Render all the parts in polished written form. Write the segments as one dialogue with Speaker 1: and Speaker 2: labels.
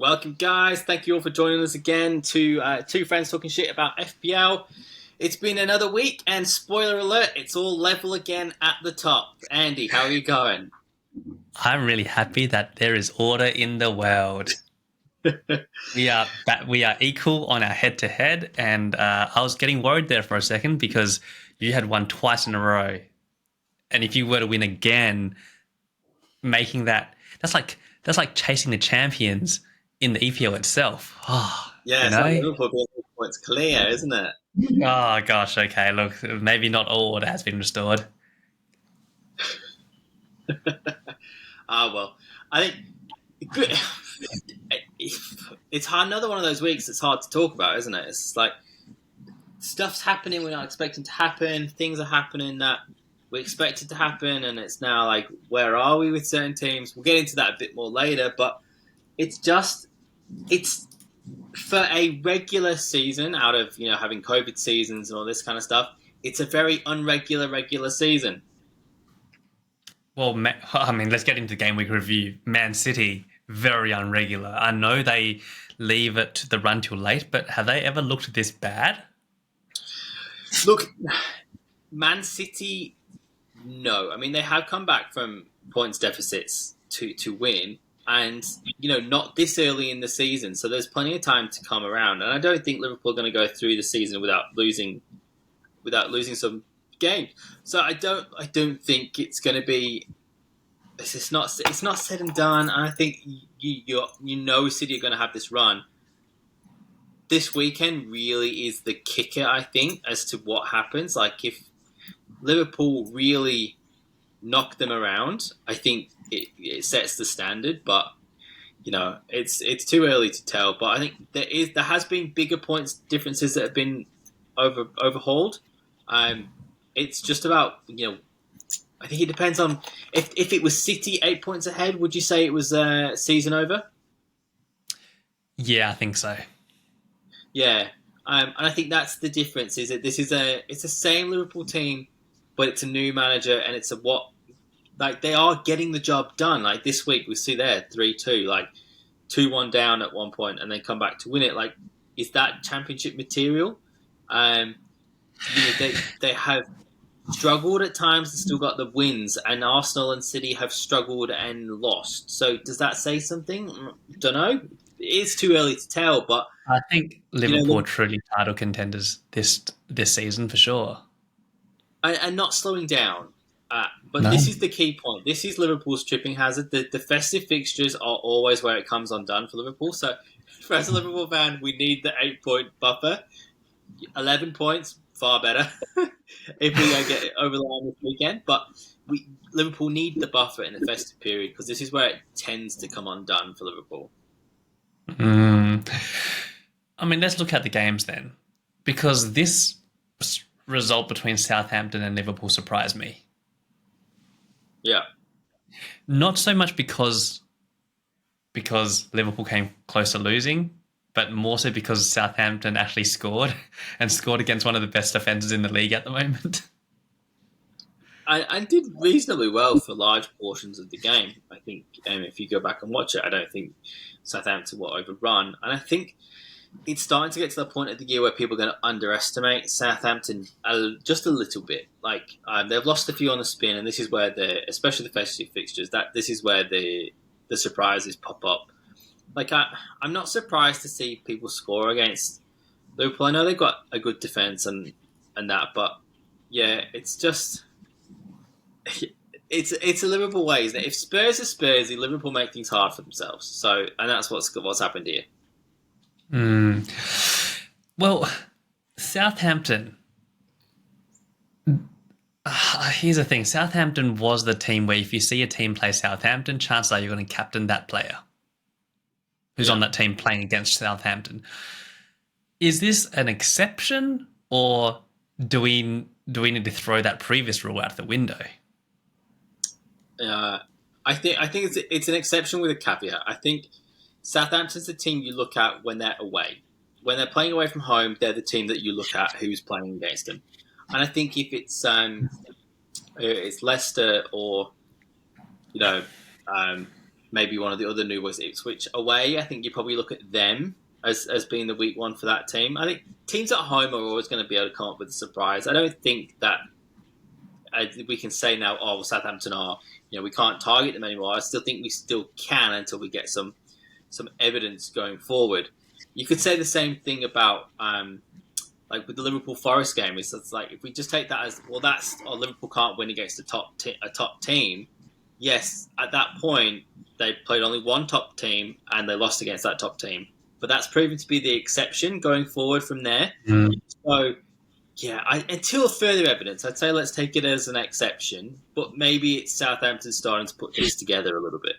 Speaker 1: Welcome, guys. Thank you all for joining us again to Two Friends Talking Shit about FPL. It's been another week, and spoiler alert, it's all level again at the top. Andy, how are you going?
Speaker 2: I'm really happy that there is order in the world. We are equal on our head-to-head, and I was getting worried there for a second because you had won twice in a row, and if you were to win again, making that's like chasing the champions in the EPL itself. Oh,
Speaker 1: Yeah,
Speaker 2: you
Speaker 1: it's like
Speaker 2: know.
Speaker 1: Liverpool being 6 points clear, isn't it?
Speaker 2: Oh gosh. Okay. Look, maybe not all order has been restored.
Speaker 1: Well, I think good. It's hard. Another one of those weeks that's hard to talk about, isn't it? It's like stuff's happening we're not expecting to happen. Things are happening that we expected to happen, and it's now like, where are we with certain teams? We'll get into that a bit more later, but it's just it's for a regular season out of having COVID seasons and all this kind of stuff. It's a very unregular regular season.
Speaker 2: Well, I mean, let's get into game week review. Man City, very unregular. I know they leave it to the run till late, but have they ever looked this bad?
Speaker 1: Look, Man City, no. I mean, they have come back from points deficits to win, and not this early in the season. So there's plenty of time to come around, and I don't think Liverpool are going to go through the season without losing some games. So I don't think it's going to be. It's not said and done. And I think City are going to have this run. This weekend really is the kicker, I think, as to what happens. Like, if Liverpool really knock them around, I think it sets the standard. But it's too early to tell. But I think there has been bigger points differences that have been overhauled. It's just about I think it depends on if it was City 8 points ahead. Would you say it was season over?
Speaker 2: Yeah, I think so.
Speaker 1: Yeah, and I think that's the difference. Is that it's the same Liverpool team, but it's a new manager, and it's a what like they are getting the job done. Like this week, we see there 3-2, like 2-1 down at one point, and then come back to win it. Like, is that championship material? Um, they have struggled at times and still got the wins, and Arsenal and City have struggled and lost. So does that say something? Don't know. It's too early to tell, but
Speaker 2: I think Liverpool are
Speaker 1: you
Speaker 2: truly title contenders this season for sure.
Speaker 1: and not slowing down. But
Speaker 2: No.
Speaker 1: this is the key point. This is Liverpool's tripping hazard. The festive fixtures are always where it comes undone for Liverpool. So, for as a Liverpool fan, we need the 8 point buffer. 11 points, far better if we don't get it over the line this weekend. But Liverpool need the buffer in the festive period because this is where it tends to come undone for Liverpool.
Speaker 2: Mm. I mean, let's look at the games then, because this result between Southampton and Liverpool surprised me.
Speaker 1: Yeah.
Speaker 2: Not so much because Liverpool came close to losing, but more so because Southampton actually scored and scored against one of the best defenders in the league at the moment.
Speaker 1: I did reasonably well for large portions of the game. I think if you go back and watch it, I don't think Southampton will overrun. And I think it's starting to get to the point of the year where people are going to underestimate Southampton just a little bit. Like, they've lost a few on the spin, and this is where especially the festive fixtures, this is where the surprises pop up. Like, I'm not surprised to see people score against Liverpool. I know they've got a good defence and that, but yeah, it's just it's a Liverpool way, isn't it? If Spurs are Spursy, Liverpool make things hard for themselves. So, and that's what's happened here.
Speaker 2: Mm. Well, Southampton. Here's the thing. Southampton was the team where if you see a team play Southampton, chances are you're going to captain that player who's on that team playing against Southampton. Is this an exception, or do we need to throw that previous rule out the window?
Speaker 1: I think it's an exception with a caveat. I think Southampton's the team you look at when they're away. When they're playing away from home, they're the team that you look at who's playing against them. And I think if it's Leicester or maybe one of the other new ones, Ipswich away. I think you probably look at them as being the weak one for that team. I think teams at home are always going to be able to come up with a surprise. I don't think that we can say now, oh, well, Southampton are, we can't target them anymore. I still think we still can until we get some evidence going forward. You could say the same thing about like with the Liverpool Forest game. It's like if we just take that as well, Liverpool can't win against a top team. Yes, at that point they played only one top team and they lost against that top team. But that's proven to be the exception going forward from there. So yeah, until further evidence, I'd say let's take it as an exception. But maybe it's Southampton starting to put things together a little bit.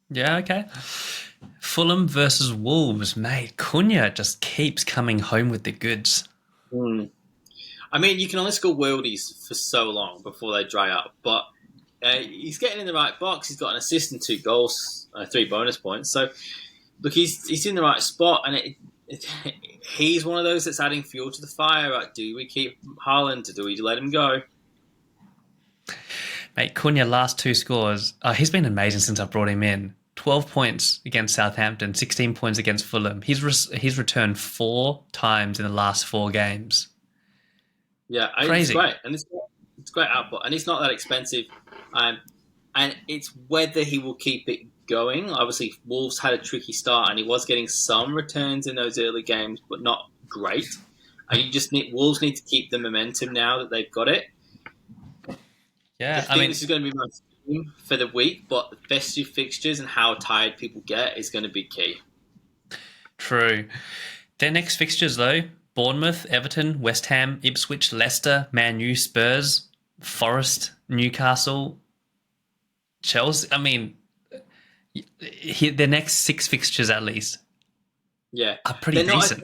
Speaker 2: Yeah, okay. Fulham versus Wolves, mate. Cunha just keeps coming home with the goods.
Speaker 1: I mean, you can only score worldies for so long before they dry up, but he's getting in the right box. He's got an assist and 2 goals, 3 bonus points. So, look, he's in the right spot, and he's one of those that's adding fuel to the fire. Like, do we keep Haaland? Do we let him go?
Speaker 2: Mate, Cunha, last 2 scores. He's been amazing since I brought him in. 12 points against Southampton, 16 points against Fulham. He's returned 4 times in the last 4 games.
Speaker 1: Yeah,
Speaker 2: crazy.
Speaker 1: It's great, and it's great output, and it's not that expensive. And it's whether he will keep it going. Obviously, Wolves had a tricky start, and he was getting some returns in those early games, but not great. And Wolves need to keep the momentum now that they've got it.
Speaker 2: Yeah,
Speaker 1: I think this is going to be my theme for the week, but the festive fixtures and how tired people get is going to be key.
Speaker 2: True. Their next fixtures, though, Bournemouth, Everton, West Ham, Ipswich, Leicester, Man U, Spurs, Forest, Newcastle, Chelsea. I mean, their next 6 fixtures at least are pretty decent.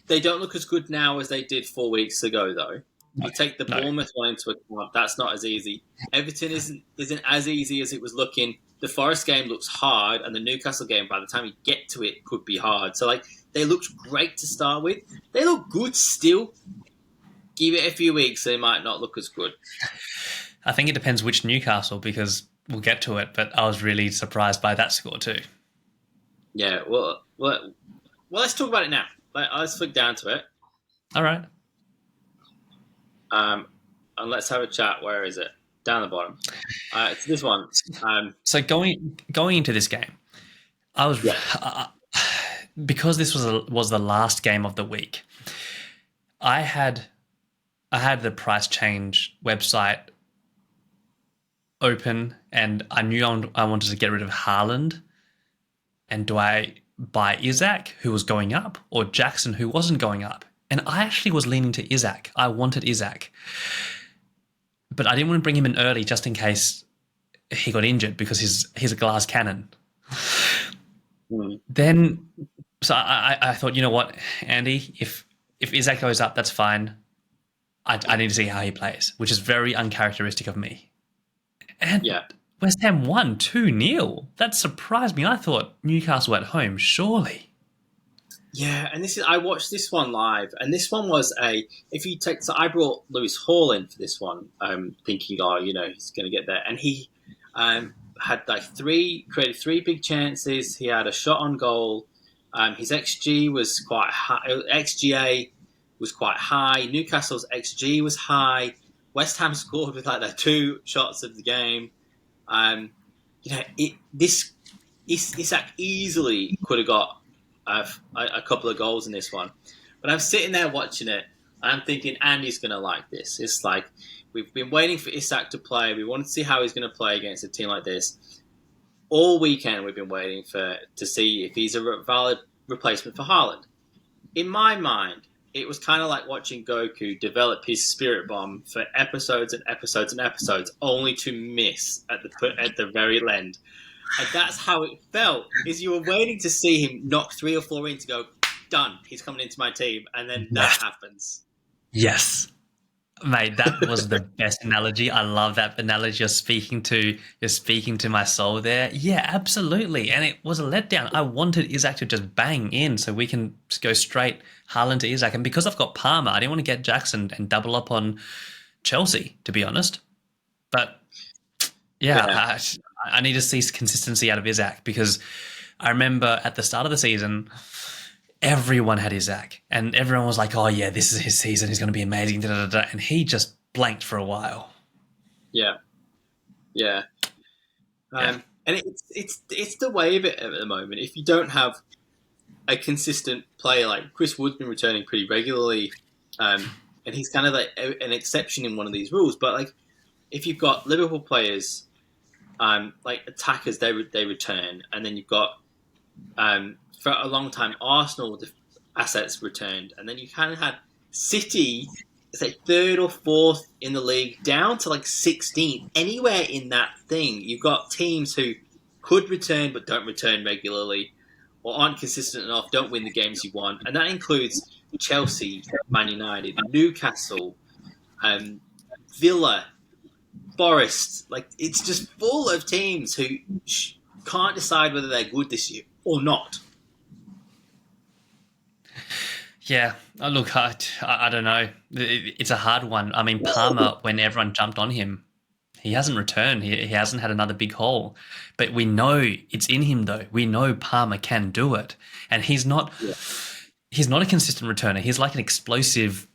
Speaker 1: They don't look as good now as they did 4 weeks ago, though. You take the Bournemouth one into account, that's not as easy. Everton isn't as easy as it was looking. The Forest game looks hard, and the Newcastle game, by the time you get to it, could be hard. So, they looked great to start with. They look good still. Give it a few weeks, they might not look as good.
Speaker 2: I think it depends which Newcastle, because we'll get to it, but I was really surprised by that score too.
Speaker 1: Yeah, well, let's talk about it now. Let's flick down to it.
Speaker 2: All right.
Speaker 1: And let's have a chat. Where is it? Down the bottom. It's this one.
Speaker 2: So going into this game, I was because this was the last game of the week. I had the price change website open, and I knew I wanted to get rid of Haaland. And do I buy Isak, who was going up, or Jackson, who wasn't going up? And I actually was leaning to Isak. I wanted Isak. But I didn't want to bring him in early just in case he got injured, because he's a glass cannon. Then, so I thought, you know what, Andy, if Isak goes up, that's fine. I need to see how he plays, which is very uncharacteristic of me. And West Ham won 2-0. That surprised me. I thought Newcastle at home, surely.
Speaker 1: Yeah, and I watched this one live, and this one was so I brought Lewis Hall in for this one, thinking, he's going to get there, and he had created 3 big chances. He had a shot on goal. His XG was quite high. XGA was quite high. Newcastle's XG was high. West Ham scored with their 2 shots of the game. Isak easily could have got a couple of goals in this one. But I'm sitting there watching it, and I'm thinking, Andy's going to like this. It's like, we've been waiting for Isak to play. We want to see how he's going to play against a team like this. All weekend we've been waiting to see if he's a valid replacement for Haaland. In my mind, it was kind of like watching Goku develop his spirit bomb for episodes and episodes and episodes, only to miss at the very end. And that's how it felt, is you were waiting to see him knock 3 or 4 in to go, done, he's coming into my team, and then that happens.
Speaker 2: Yes. Mate, that was the best analogy. I love that analogy. You're speaking to my soul there. Yeah, absolutely. And it was a letdown. I wanted Isak to just bang in so we can just go straight Haaland to Isak. And because I've got Palmer, I didn't want to get Jackson and double up on Chelsea, to be honest. But
Speaker 1: Yeah,
Speaker 2: I need to see consistency out of Isak, because I remember at the start of the season, everyone had Isak, and everyone was like, "Oh yeah, this is his season. He's going to be amazing." Da, da, da, da. And he just blanked for a while.
Speaker 1: yeah, yeah.
Speaker 2: Yeah,
Speaker 1: And it's the way of it at the moment. If you don't have a consistent player, like Chris Wood's been returning pretty regularly, and he's kind of like an exception in one of these rules. But like, if you've got Liverpool players, like attackers, they return, and then you've got for a long time Arsenal assets returned, and then you kind of had City, say third or fourth in the league, down to like 16th. Anywhere in that thing, you've got teams who could return but don't return regularly, or aren't consistent enough, don't win the games you want, and that includes Chelsea, Man United, Newcastle, um, Villa, Forest. Like, it's just full of teams who can't decide whether they're good this year or not.
Speaker 2: yeah. Look, I don't know. It's a hard one. I mean, Palmer, when everyone jumped on him, he hasn't returned. He hasn't had another big haul. But we know it's in him, though. We know Palmer can do it, and he's not.
Speaker 1: Yeah.
Speaker 2: He's not a consistent returner. He's like an explosive.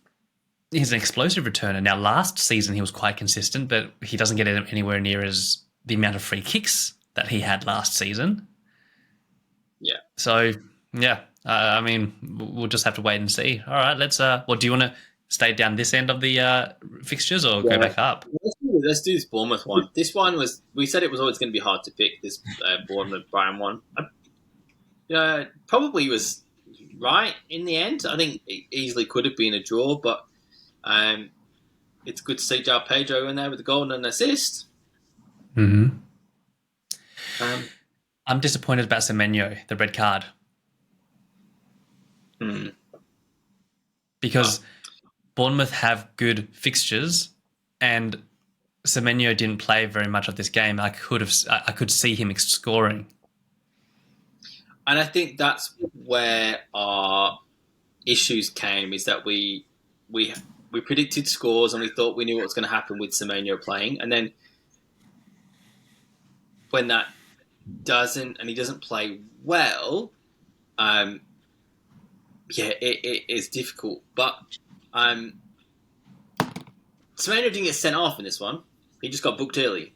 Speaker 2: He's an explosive returner. Now, last season he was quite consistent, but he doesn't get anywhere near as the amount of free kicks that he had last season.
Speaker 1: Yeah.
Speaker 2: So, yeah, I mean, we'll just have to wait and see. All right, let's. Well, do you want to stay down this end of the fixtures or go back up?
Speaker 1: Let's do this Bournemouth one. This one was, we said it was always going to be hard to pick, this Bournemouth-Brighton one. Probably was right in the end. I think it easily could have been a draw, but it's good to see João Pedro in there with the goal and an assist.
Speaker 2: Mm-hmm. I'm disappointed about Semenyo, the red card. Because Bournemouth have good fixtures, and Semenyo didn't play very much of this game. I could see him scoring.
Speaker 1: And I think that's where our issues came, is that we predicted scores and we thought we knew what was going to happen with Semenyo playing, and then when that doesn't, and he doesn't play well, it is difficult. But Semenyo didn't get sent off in this one. He just got booked early.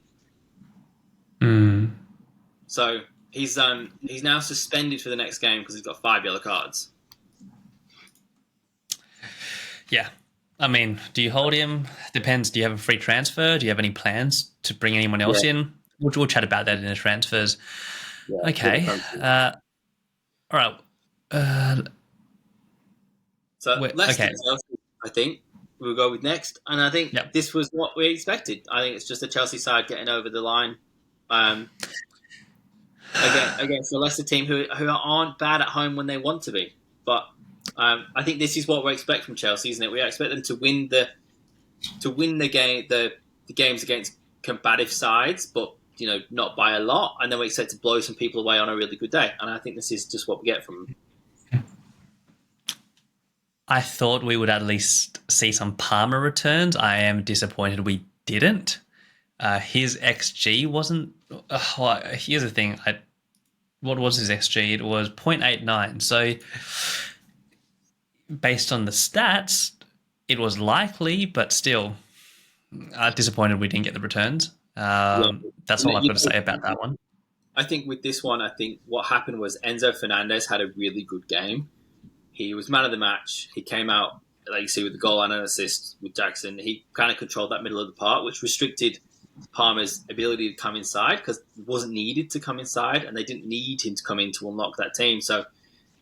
Speaker 1: So he's now suspended for the next game because he's got 5 yellow cards.
Speaker 2: Yeah. I mean, do you hold him? Depends. Do you have a free transfer? Do you have any plans to bring anyone else in? We'll chat about that in the transfers. Yeah, okay. All right.
Speaker 1: So Leicester, Chelsea, I think we'll go with next. And I think this was what we expected. I think it's just the Chelsea side getting over the line against the Leicester team who aren't bad at home when they want to be. But I think this is what we expect from Chelsea, isn't it? We expect them to win the games against combative sides, but not by a lot, and then we expect to blow some people away on a really good day. And I think this is just what we get from them.
Speaker 2: I thought we would at least see some Palmer returns. I am disappointed we didn't. His XG wasn't. Here's the thing. What was his XG? It was 0.89. So, based on the stats, it was likely, but still, disappointed we didn't get the returns. That's all I've got to say about that one.
Speaker 1: I think with this one, what happened was Enzo Fernandez had a really good game. He was man of the match. He came out, like you see, with the goal and an assist with Jackson. He kind of controlled that middle of the park, which restricted Palmer's ability to come inside because he wasn't needed to come inside, and they didn't need him to come in to unlock that team. So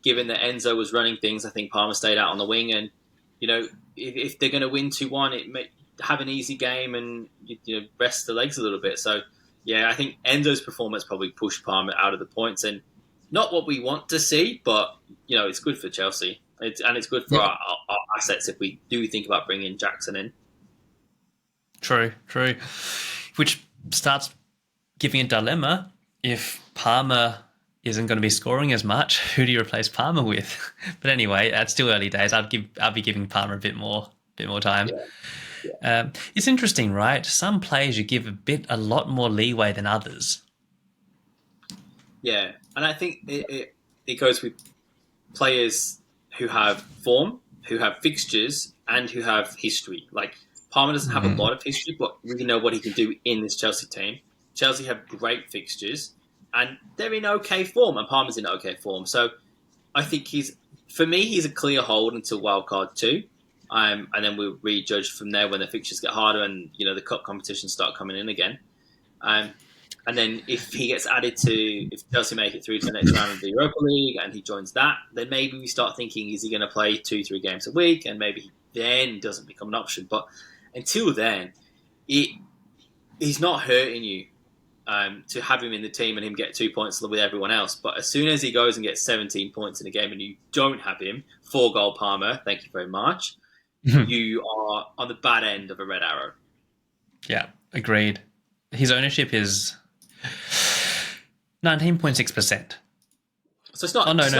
Speaker 1: given that Enzo was running things, I think Palmer stayed out on the wing. And, if they're going to win 2-1, it may have an easy game and rest the legs a little bit. So, yeah, I think Enzo's performance probably pushed Palmer out of the points, and not what we want to see, but it's good for Chelsea. It's good for our assets if we do think about bringing Jackson in.
Speaker 2: True. Which starts giving a dilemma. If Palmer isn't going to be scoring as much, who do you replace Palmer with? But anyway, it's still early days. I'll be giving Palmer a bit more time. It's interesting, right? Some players you give a lot more leeway than others.
Speaker 1: Yeah, and I think it goes with players who have form, who have fixtures, and who have history. Like Palmer doesn't have a
Speaker 2: Mm.
Speaker 1: lot of history, but we know what he can do in this Chelsea team. Chelsea have great fixtures, and they're in okay form, and Palmer's in okay form. So I think for me, he's a clear hold until wildcard 2. And then we'll rejudge from there when the fixtures get harder and the cup competitions start coming in again. Um, and then if he gets added if Chelsea make it through to the next round of the Europa League and he joins that, then maybe we start thinking, is he going to play 2-3 games a week? And maybe he then doesn't become an option. But until then, he's not hurting you to have him in the team and him get 2 points with everyone else. But as soon as he goes and gets 17 points in a game and you don't have him, 4-goal Palmer, thank you very much, you are on the bad end of a red arrow.
Speaker 2: Yeah, agreed. His ownership is 19.6%.
Speaker 1: So it's not.
Speaker 2: Oh no,
Speaker 1: it's
Speaker 2: no,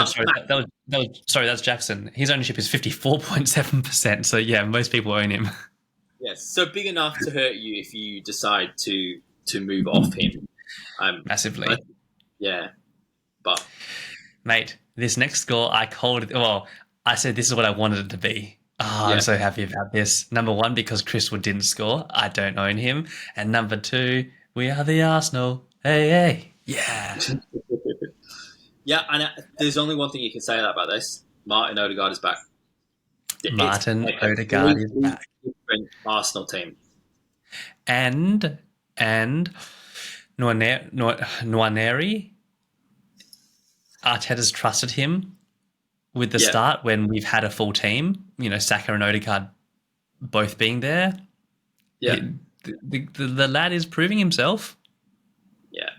Speaker 1: not
Speaker 2: sorry, that's Jackson. His ownership is 54.7%. So yeah, most people own him.
Speaker 1: Yes, so big enough to hurt you if you decide to move off him.
Speaker 2: Massively.
Speaker 1: But, yeah, but
Speaker 2: Mate, this next score I called it. Well, I said this is what I wanted it to be. Oh,
Speaker 1: yeah.
Speaker 2: I'm so happy about this. Number one, because Chris Wood didn't score. I don't own him. And number two, we are the Arsenal. Hey, hey. Yeah.
Speaker 1: Yeah, and there's only one thing you can say about this. Martin Odegaard is back. It's
Speaker 2: Martin
Speaker 1: like a
Speaker 2: Odegaard is
Speaker 1: completely
Speaker 2: back.
Speaker 1: different Arsenal team.
Speaker 2: And Nwaneri, Arteta's trusted him with the
Speaker 1: Yeah,
Speaker 2: start when we've had a full team, Saka and Odegaard both being there.
Speaker 1: yeah,
Speaker 2: The lad is proving himself.
Speaker 1: yeah.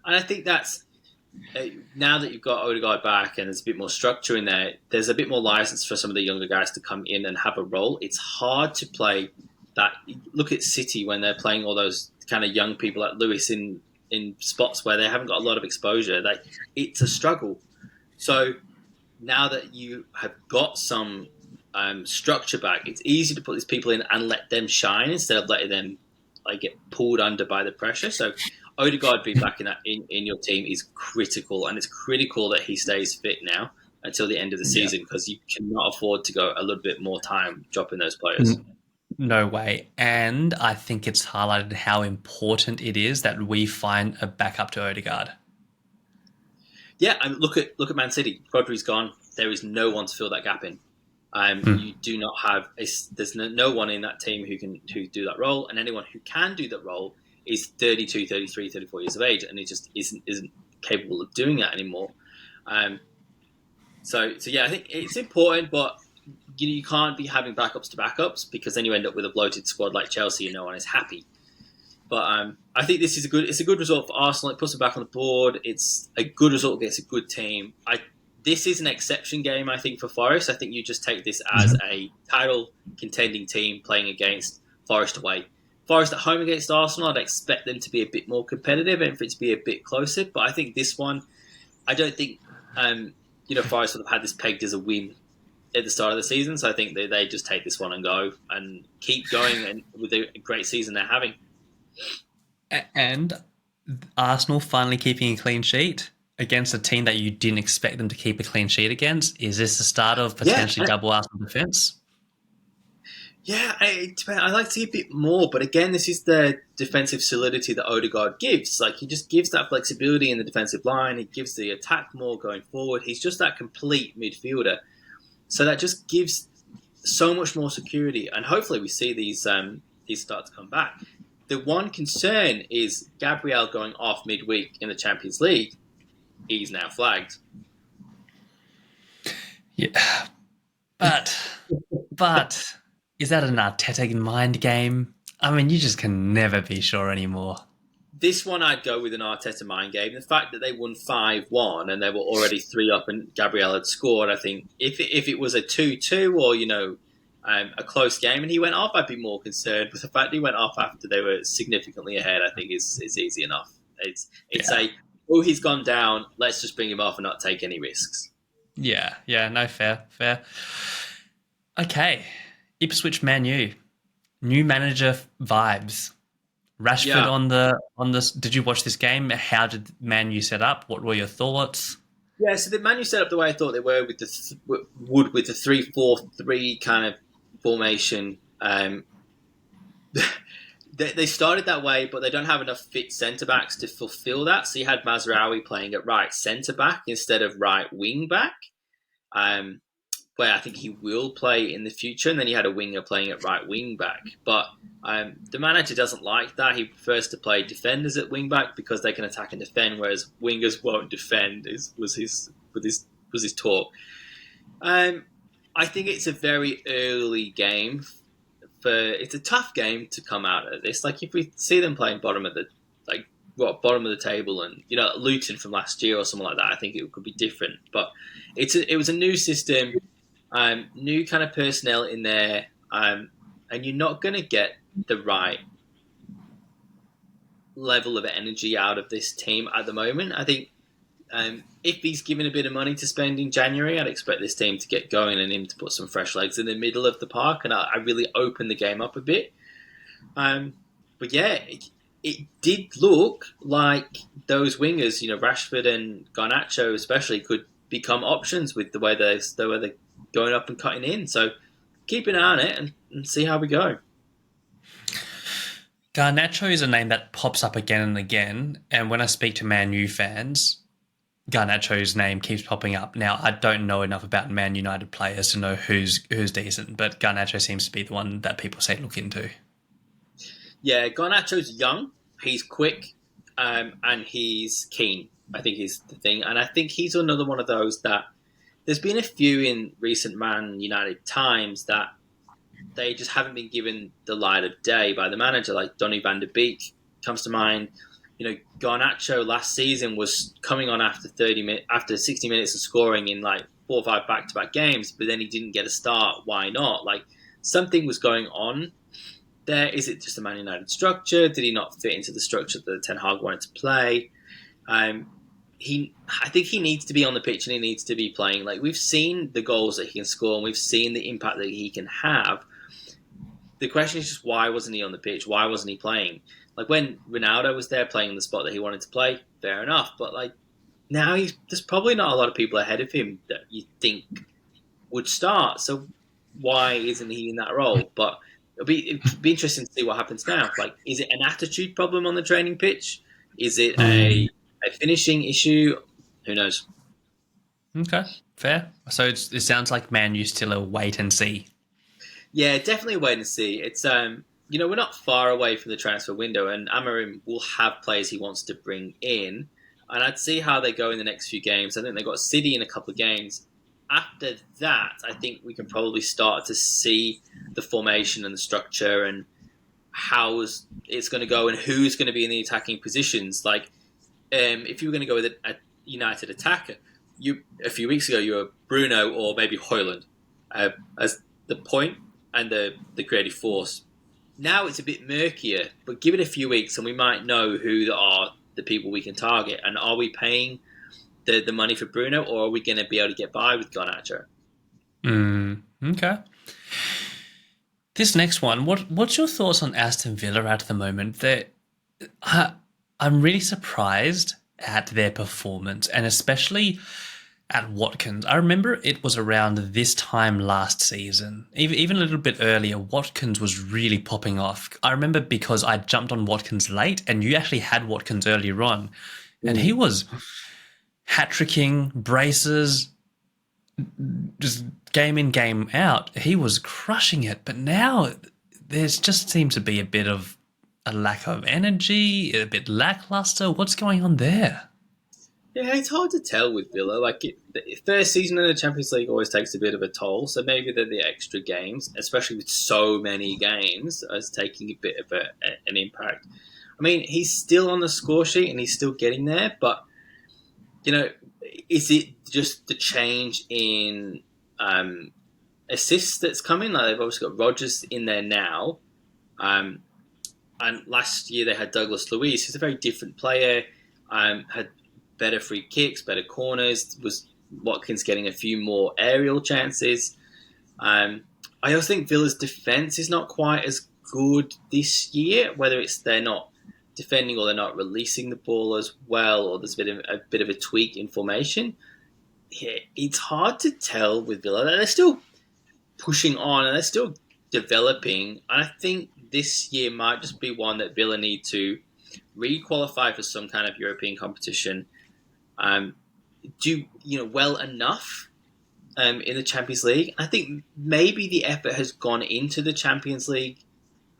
Speaker 1: And I think that's now that you've got Odegaard back and there's a bit more structure in there, there's a bit more license for some of the younger guys to come in and have a role. It's hard to play that. Look at City when they're playing all those kind of young people like Lewis in spots where they haven't got a lot of exposure. It's a struggle. So now that you have got some structure back, it's easy to put these people in and let them shine instead of letting them get pulled under by the pressure. So Odegaard being back in your team is critical, and it's critical that he stays fit now until the end of the season because you cannot afford to go a little bit more time dropping those players.
Speaker 2: No way. And I think it's highlighted how important it is that we find a backup to Odegaard.
Speaker 1: Yeah, and look at Man City. Rodri's gone. There is no one to fill that gap in. You do not have there's no one in that team who do that role, and anyone who can do that role is 32, 33, 34 years of age, and he just isn't capable of doing that anymore. So yeah, I think it's important, but you can't be having backups to backups because then you end up with a bloated squad like Chelsea and no one is happy. But I think this is a good result for Arsenal. It puts them back on the board. It's a good result against a good team. This is an exception game, I think, for Forest. I think you just take this as a title contending team playing against Forest away. Forest at home against Arsenal, I'd expect them to be a bit more competitive and for it to be a bit closer. But I think this one, I don't think Forest would have had this pegged as a win at the start of the season. So I think they just take this one and go and keep going and with a great season they're having.
Speaker 2: And Arsenal finally keeping a clean sheet against a team that you didn't expect them to keep a clean sheet against. Is this the start of potentially double Arsenal defence?
Speaker 1: Yeah, I like to see a bit more, but again, this is the defensive solidity that Odegaard gives. Like, he just gives that flexibility in the defensive line. He gives the attack more going forward. He's just that complete midfielder. So that just gives so much more security, and hopefully we see these start to come back. The one concern is Gabriel going off midweek in the Champions League. He's now flagged.
Speaker 2: Yeah, but is that an Arteta mind game? I mean, you just can never be sure anymore.
Speaker 1: This one I'd go with an Arteta mind game. The fact that they won 5-1 and they were already 3 up and Gabriel had scored, I think if it was a 2-2 or, a close game and he went off, I'd be more concerned. But the fact he went off after they were significantly ahead, I think is easy enough. He's gone down, let's just bring him off and not take any risks.
Speaker 2: Yeah, no, fair. Okay, Ipswich Man U. New manager vibes. Rashford
Speaker 1: Yeah.
Speaker 2: on this. Did you watch this game? How did Man U set up? What were your thoughts?
Speaker 1: Yeah, so the Man U set up the way I thought they were with would with the 3-4-3 kind of formation. They started that way, but they don't have enough fit centre backs to fulfil that. So you had Mazraoui playing at right centre back instead of right wing back, um, where I think he will play in the future. And then you had a winger playing at right wing back. But the manager doesn't like that. He prefers to play defenders at wing back because they can attack and defend, whereas wingers won't defend. Was his talk. Um, I think it's a very early game it's a tough game to come out of this. Like if we see them playing bottom of the table, and Luton from last year or something like that, I think it could be different. But it was a new system, new kind of personnel in there, and you're not going to get the right level of energy out of this team at the moment. I think if he's given a bit of money to spend in January, I'd expect this team to get going and him to put some fresh legs in the middle of the park, and I really open the game up a bit. But yeah, it did look like those wingers, Rashford and Garnacho especially, could become options with the way they're going up and cutting in. So keep an eye on it and see how we go.
Speaker 2: Garnacho is a name that pops up again and again, and when I speak to Man U fans, Garnacho's name keeps popping up. Now, I don't know enough about Man United players to know who's decent, but Garnacho seems to be the one that people say look into.
Speaker 1: Yeah, Garnacho's young, he's quick, and he's keen, I think is the thing. And I think he's another one of those that there's been a few in recent Man United times that they just haven't been given the light of day by the manager. Like Donny van der Beek comes to mind. Garnacho last season was coming on after 60 minutes of scoring in like 4 or 5 back-to-back games, but then he didn't get a start. Why not? Like something was going on there. Is it just a Man United structure? Did he not fit into the structure that Ten Hag wanted to play? I think he needs to be on the pitch and he needs to be playing. Like we've seen the goals that he can score and we've seen the impact that he can have. The question is just why wasn't he on the pitch? Why wasn't he playing? Like when Ronaldo was there playing in the spot that he wanted to play, fair enough. But like now there's probably not a lot of people ahead of him that you think would start. So why isn't he in that role? But it'd be interesting to see what happens now. Like, is it an attitude problem on the training pitch? Is it a finishing issue? Who knows?
Speaker 2: Okay, fair. So it sounds like Man U still a wait and see.
Speaker 1: Yeah, definitely wait and see. It's we're not far away from the transfer window, and Amorim will have players he wants to bring in, and I'd see how they go in the next few games. I think they've got City in a couple of games. After that, I think we can probably start to see the formation and the structure and how it's going to go and who's going to be in the attacking positions. Like, if you were going to go with a United attacker, a few weeks ago you were Bruno or maybe Haaland as the point and the creative force. Now it's a bit murkier, but give it a few weeks and we might know who are the people we can target. And are we paying the money for Bruno, or are we going to be able to get by with Garnacho?
Speaker 2: Okay. This next one, what's your thoughts on Aston Villa at the moment? I'm really surprised at their performance, and especially at Watkins. I remember it was around this time last season, even a little bit earlier, Watkins was really popping off. I remember because I jumped on Watkins late, and you actually had Watkins earlier on, and he was hat-tricking, braces, just game in, game out. He was crushing it, but now there's just seems to be a bit of a lack of energy, a bit lackluster. What's going on there?
Speaker 1: Yeah, it's hard to tell with Villa. Like the first season in the Champions League always takes a bit of a toll. So maybe the extra games, especially with so many games, is taking a bit of an impact. I mean, he's still on the score sheet and he's still getting there, but is it just the change in assists that's coming? Like they've obviously got Rodgers in there now, and last year they had Douglas Luiz, who's a very different player. Had better free kicks, better corners. Was Watkins getting a few more aerial chances? I also think Villa's defence is not quite as good this year. Whether it's they're not defending or they're not releasing the ball as well, or there's a bit of a tweak in formation. Yeah, it's hard to tell with Villa. They're still pushing on and they're still developing. And I think this year might just be one that Villa need to re-qualify for some kind of European competition. Do well enough in the Champions League. I think maybe the effort has gone into the Champions League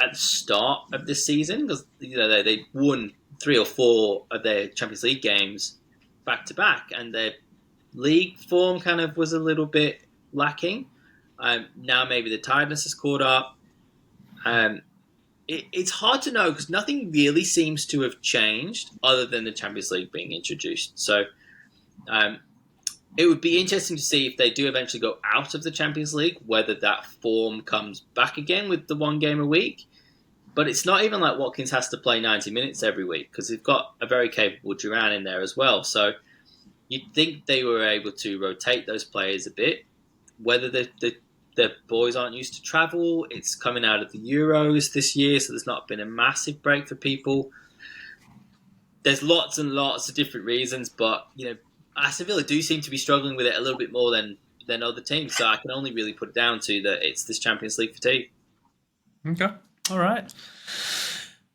Speaker 1: at the start of this season because they won 3 or 4 of their Champions League games back to back, and their league form kind of was a little bit lacking. Now maybe the tiredness has caught up. It's hard to know because nothing really seems to have changed other than the Champions League being introduced. So it would be interesting to see if they do eventually go out of the Champions League, whether that form comes back again with the 1 game a week. But it's not even like Watkins has to play 90 minutes every week because they've got a very capable Duran in there as well. So you'd think they were able to rotate those players a bit. Whether the boys aren't used to travel, it's coming out of the Euros this year, so there's not been a massive break for people. There's lots and lots of different reasons, but Aston Villa do seem to be struggling with it a little bit more than other teams. So I can only really put it down to that it's this Champions League fatigue.
Speaker 2: Okay, all right.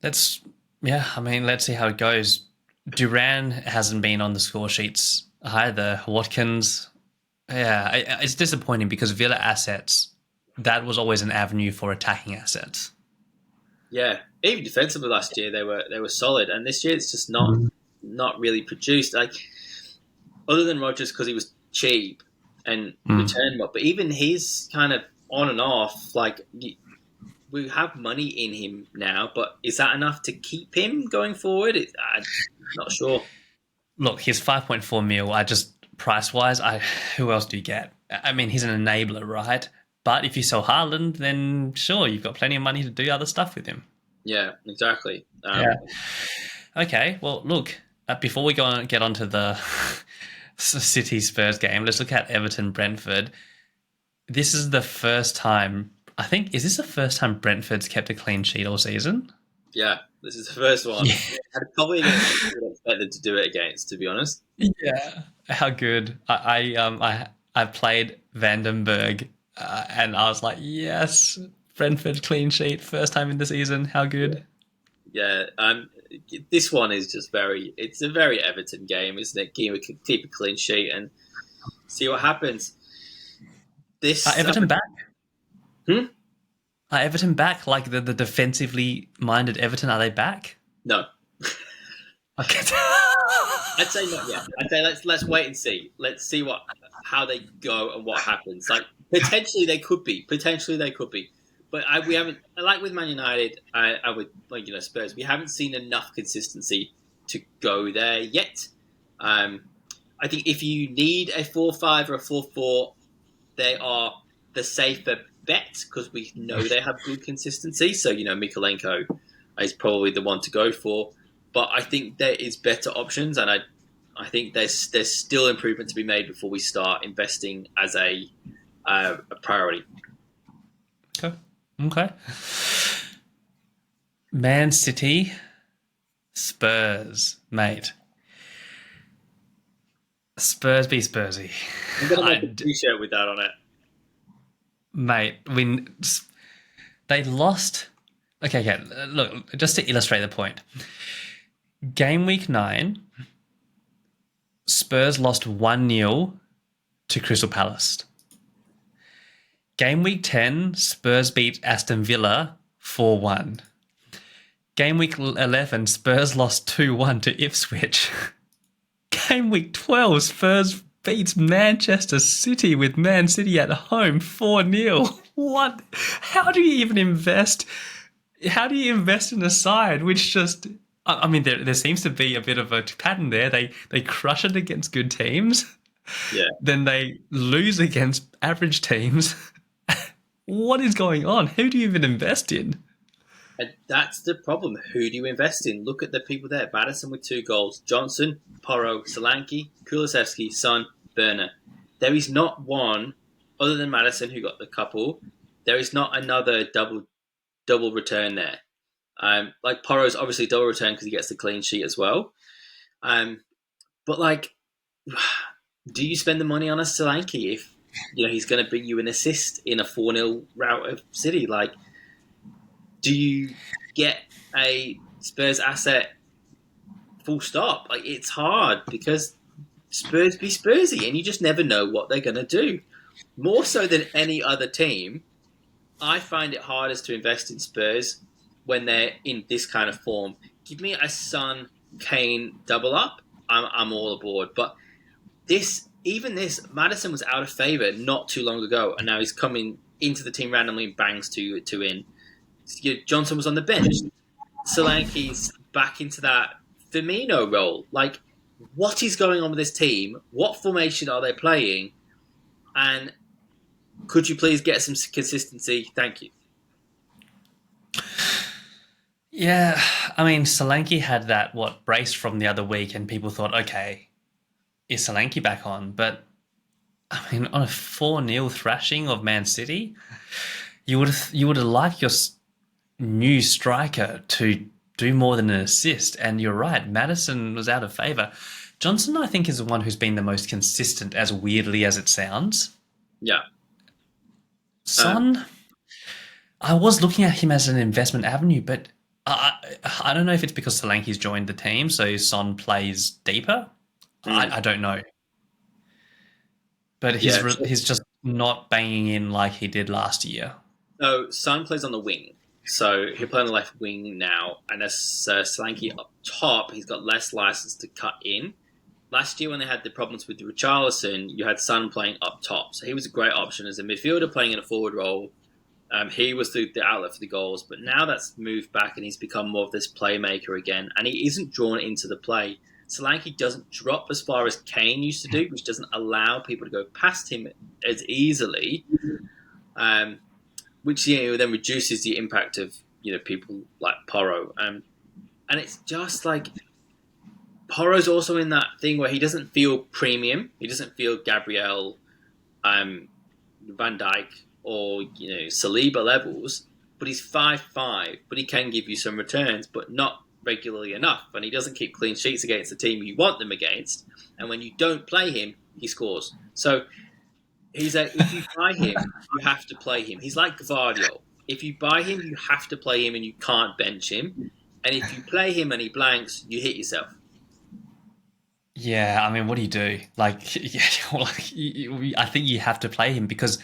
Speaker 2: Let's see how it goes. Duran hasn't been on the score sheets either. Watkins, it's disappointing because Villa assets, that was always an avenue for attacking assets.
Speaker 1: Yeah, even defensively last year they were solid, and this year it's just not really produced. Like other than Rodgers because he was cheap and returned more, but even he's kind of on and off. Like we have money in him now, but is that enough to keep him going forward? I'm not sure.
Speaker 2: Look, he's 5.4 mil. Price-wise, who else do you get? I mean, he's an enabler, right? But if you sell Haaland, then sure, you've got plenty of money to do other stuff with him.
Speaker 1: Yeah, exactly.
Speaker 2: Okay, well, look, before we get onto the City Spurs game, let's look at Everton-Brentford. This is the first time, I think, is this the first time Brentford's kept a clean sheet all season?
Speaker 1: Yeah, this is the first one. Yeah. I'd probably expected to do it against, to be honest.
Speaker 2: Yeah, how good. I played Vandenberg and I was like, yes, Brentford clean sheet, first time in the season. How good.
Speaker 1: Yeah, this one is just it's a very Everton game, isn't it? Keep a clean sheet and see what happens.
Speaker 2: Are Everton back?
Speaker 1: Are
Speaker 2: Everton back? Like the defensively minded Everton, are they back?
Speaker 1: No.
Speaker 2: Okay.
Speaker 1: I'd say not yet. I'd say let's wait and see. Let's see how they go and what happens. Like potentially they could be. But we haven't. Like with Man United, I would Spurs. We haven't seen enough consistency to go there yet. I think if you need a 4-5 or a 4-4, they are the safer bet because we know they have good consistency. So Mikolenko is probably the one to go for. But I think there is better options, and I think there's still improvement to be made before we start investing as a priority.
Speaker 2: Okay. Man City, Spurs, mate. Spurs be Spursy.
Speaker 1: I'm going to make a t-shirt with that on it.
Speaker 2: Mate, they lost. Okay, look, just to illustrate the point. Game week 9, Spurs lost 1-0 to Crystal Palace. Game week 10, Spurs beat Aston Villa 4-1. Game week 11, Spurs lost 2-1 to Ipswich. Game week 12, Spurs beats Manchester City with Man City at home 4-0. What? How do you even invest? How do you invest in a side which just... I mean, there seems to be a bit of a pattern there. They crush it against good teams.
Speaker 1: Yeah.
Speaker 2: Then they lose against average teams. What is going on? Who do you even invest in?
Speaker 1: And that's the problem. Who do you invest in? Look at the people there. Maddison with 2 goals. Johnson, Porro, Solanke, Kulusevski, Son, Werner. There is not one, other than Maddison, who got the couple, there is not another double double return there. Like Porro's obviously double return because he gets the clean sheet as well. But like, do you spend the money on a Solanke if he's going to bring you an assist in a 4-0 rout of City? Like, do you get a Spurs asset full stop? Like, it's hard because Spurs be Spursy and you just never know what they're going to do. More so than any other team, I find it hardest to invest in Spurs when they're in this kind of form. Give me a Son Kane double up, I'm all aboard. But Maddison was out of favour not too long ago, and now he's coming into the team randomly and bangs two in. Johnson was on the bench. Solanke's back into that Firmino role. Like, what is going on with this team? What formation are they playing? And could you please get some consistency? Thank you.
Speaker 2: Yeah, I mean, Solanke had that brace from the other week, and people thought, okay, is Solanke back on? But I mean, on a 4-0 thrashing of Man City, you would have liked your new striker to do more than an assist. And you're right, Maddison was out of favour. Johnson, I think, is the one who's been the most consistent, as weirdly as it sounds.
Speaker 1: Yeah.
Speaker 2: Son, I was looking at him as an investment avenue, but I don't know if it's because Solanke's joined the team, so Son plays deeper. I don't know. But he's just not banging in like he did last year.
Speaker 1: So Son plays on the wing. So he'll play on the left wing now. And as Solanke up top, he's got less license to cut in. Last year when they had the problems with Richarlison, you had Son playing up top. So he was a great option as a midfielder playing in a forward role. He was the outlet for the goals, but now that's moved back and he's become more of this playmaker again, and he isn't drawn into the play. Solanke doesn't drop as far as Kane used to do, which doesn't allow people to go past him as easily, which then reduces the impact of people like Porro. And it's just like Porro's also in that thing where he doesn't feel premium. He doesn't feel Gabriel, Van Dijk, or Saliba levels, but he's 5'5", but he can give you some returns, but not regularly enough, and he doesn't keep clean sheets against the team you want them against, and when you don't play him, he scores. So if you buy him, you have to play him. He's like Gvardiol. If you buy him, you have to play him, and you can't bench him, and if you play him and he blanks, you hit yourself.
Speaker 2: Yeah, I mean, what do you do? I think you have to play him because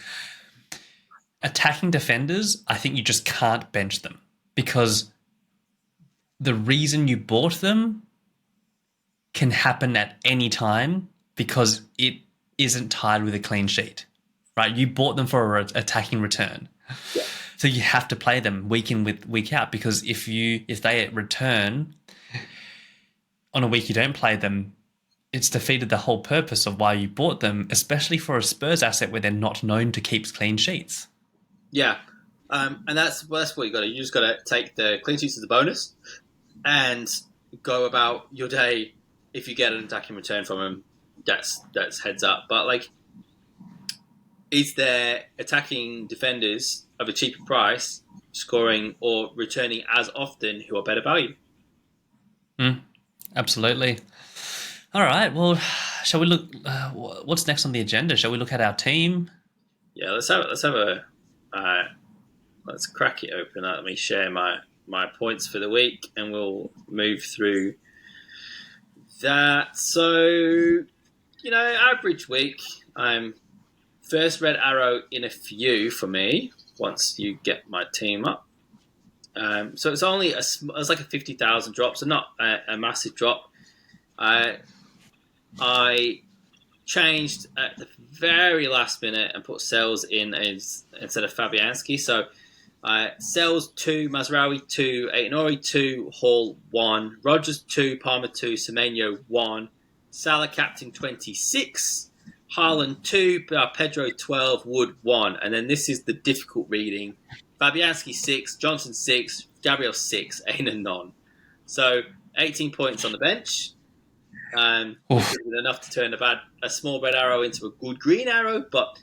Speaker 2: attacking defenders, I think you just can't bench them because the reason you bought them can happen at any time because it isn't tied with a clean sheet, right? You bought them for an attacking return.
Speaker 1: Yeah.
Speaker 2: So you have to play them week in, week out, because if they return on a week you don't play them, it's defeated the whole purpose of why you bought them, especially for a Spurs asset where they're not known to keep clean sheets.
Speaker 1: Yeah, and that's what you got to. You just got to take the clean sheets as a bonus, and go about your day. If you get an attacking return from them, that's heads up. But like, is there attacking defenders of a cheaper price, scoring or returning as often, who are better value?
Speaker 2: Absolutely. All right. Well, shall we look? What's next on the agenda? Shall we look at our team?
Speaker 1: Yeah, let's crack it open. Let me share my points for the week, and we'll move through that. So, average week. First red arrow in a few for me. Once you get my team up, so it's only it's like a 50,000 drop, so not a massive drop. I changed at the very last minute and put Sells in instead of Fabianski. So Sells 2, Mazraoui 2, Aït-Nouri 2, Hall 1, Rogers 2, Palmer 2, Semenyo 1, Salah captain 26, Haaland 2, Pedro 12, Wood 1. And then this is the difficult reading. Fabianski 6, Johnson 6, Gabriel 6, Aina none. So 18 points on the bench. Which isn't enough to turn a small red arrow into a good green arrow, but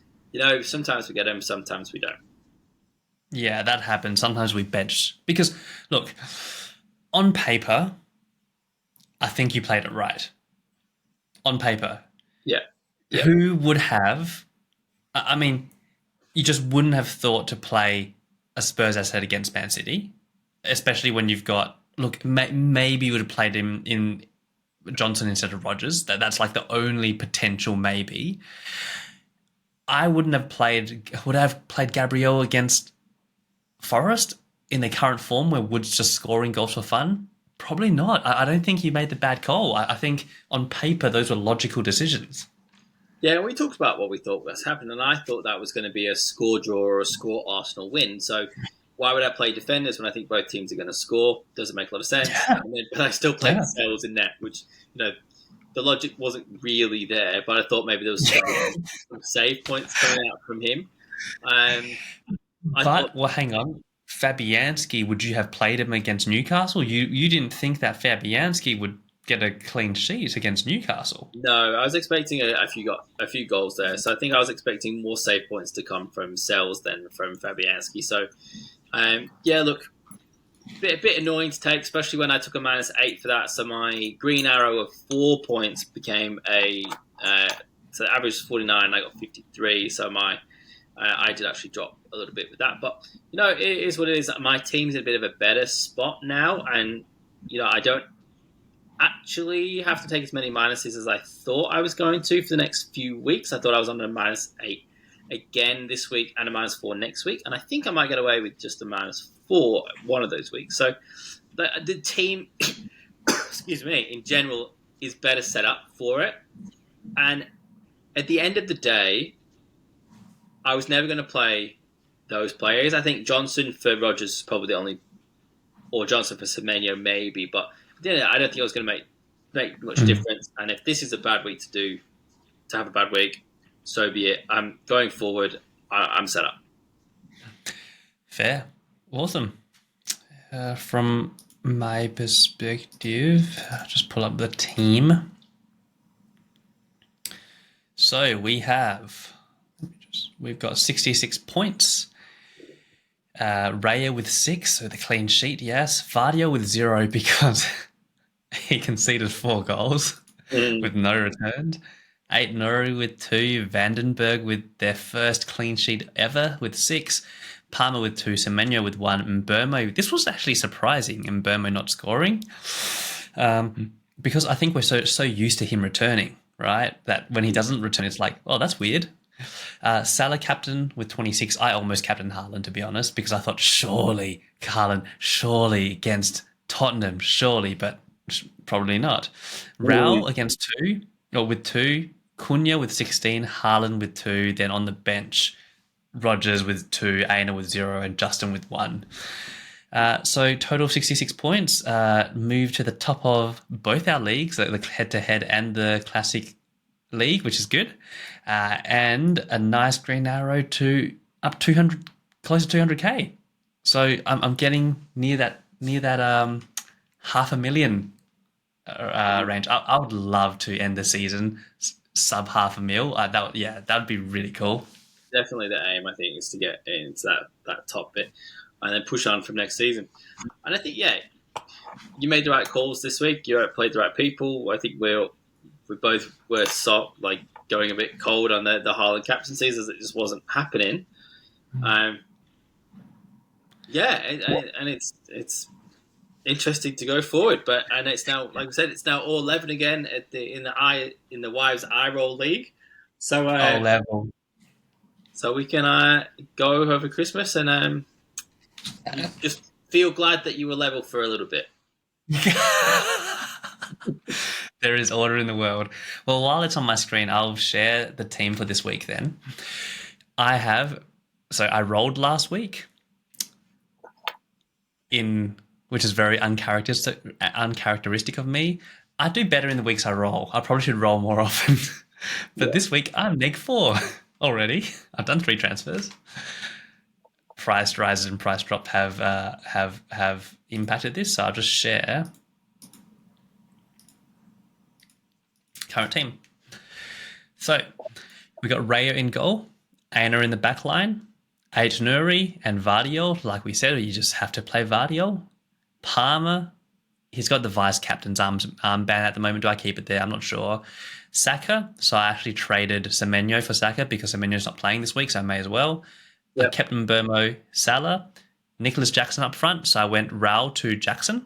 Speaker 1: sometimes we get them, sometimes we don't.
Speaker 2: Yeah, that happens. Sometimes we bench because, look, on paper, I think you played it right. On paper,
Speaker 1: Yeah, yeah,
Speaker 2: who would have? I mean, you just wouldn't have thought to play a Spurs asset against Man City, especially when you've got. Look, maybe you would have played him in Johnson instead of Rogers. That's like the only potential maybe. I wouldn't have played. Would I have played Gabriel against Forest in their current form, where Wood's just scoring goals for fun? Probably not. I don't think he made the bad call. I think on paper those were logical decisions.
Speaker 1: yeah. We talked about what we thought was happening, and I thought that was going to be a score draw or a score Arsenal win. So why would I play defenders when I think both teams are going to score? Doesn't make a lot of sense.
Speaker 2: Yeah,
Speaker 1: But I still played
Speaker 2: yeah.
Speaker 1: Sales in net, which the logic wasn't really there. But I thought maybe there was some save points coming out from him. Um, I thought
Speaker 2: But well, hang on. Fabianski, would you have played him against Newcastle? You didn't think that Fabianski would get a clean sheet against Newcastle.
Speaker 1: no, I was expecting a few goals there. So I think I was expecting more save points to come from Sales than from Fabianski. So yeah, look, bit annoying to take, especially when I took a -8 for that. So my green arrow of 4 points became so the average was 49. I got 53. So I did actually drop a little bit with that, but it is what it is. My team's in a bit of a better spot now, and I don't actually have to take as many minuses as I thought I was going to for the next few weeks. I thought I was on a -8 again this week and a -4 next week, and I think I might get away with just a -4 one of those weeks. So the team, excuse me, in general is better set up for it. And at the end of the day, I was never going to play those players. I think Johnson for Rogers is probably the only, or Johnson for Semenyo maybe, but I don't think I was going to make much difference. And if this is a bad week to have a bad week, so be it. I'm going forward. I'm set up.
Speaker 2: Fair. Awesome. From my perspective, I'll just pull up the team. So we've got 66 points. Raya with 6, so the clean sheet, yes. Vardio with 0 because he conceded 4 goals with no returned. 8 Nori with 2. Vandenberg with their first clean sheet ever with 6. Palmer with 2. Semenyo with 1. Mbermo. This was actually surprising, Mbermo not scoring. Because I think we're so used to him returning, right? That when he doesn't return, it's like, oh, that's weird. Salah captain with 26. I almost captained Haaland, to be honest, because I thought surely against Tottenham, surely, but probably not. Raul against 2, or with 2. Cunha with 16. Haaland with 2. Then on the bench, Rogers with 2. Aina with 0. And Justin with 1. So total of 66 points. Moved to the top of both our leagues, the head-to-head and the classic league, which is good, and a nice green arrow to up 200, close to 200k. So I'm getting near that $500,000 range. I would love to end the season sub $500,000. That'd be really cool.
Speaker 1: Definitely the aim, I think, is to get into that top bit and then push on from next season. And I think, you made the right calls this week. You played the right people. I think we both were going a bit cold on the Haaland captaincies as it just wasn't happening. And it's interesting to go forward. And it's now, like I said, it's now all 11 again in the wives eye roll league. So
Speaker 2: all level.
Speaker 1: So we can go over Christmas and just feel glad that you were level for a little bit.
Speaker 2: There is order in the world. Well, while it's on my screen, I'll share the team for this week then. I rolled last week which is very uncharacteristic of me. I do better in the weeks I roll. I probably should roll more often. But this week I'm -4 already. I've done 3 transfers. Price rises and price drop have impacted this, so I'll just share current team. So we got Raya in goal, Aina in the back line, Aït-Nouri and Vardiol, like we said, you just have to play Vardiol. Palmer, he's got the vice captain's armband at the moment. Do I keep it there? I'm not sure. Saka, so I actually traded Semenyo for Saka because Semenyo's not playing this week, so I may as well. I
Speaker 1: Yep.
Speaker 2: kept Mbermo, Salah, Nicholas Jackson up front, so I went Raul to Jackson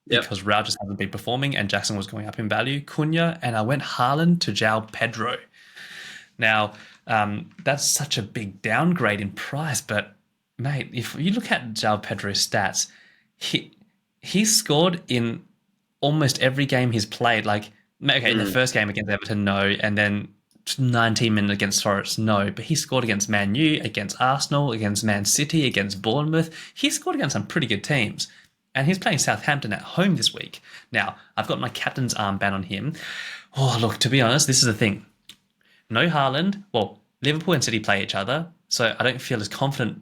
Speaker 1: Yep.
Speaker 2: because Raul just hasn't been performing and Jackson was going up in value. Cunha, and I went Haaland to João Pedro. Now, that's such a big downgrade in price, but mate, if you look at João Pedro's stats, he scored in almost every game he's played. Like, okay, in the first game against Everton, no, and then 19 minutes against Forest, no. But he scored against Man U, against Arsenal, against Man City, against Bournemouth. He scored against some pretty good teams. And he's playing Southampton at home this week. Now, I've got my captain's armband on him. Oh, look, to be honest, this is the thing. No Haaland. Well, Liverpool and City play each other, so I don't feel as confident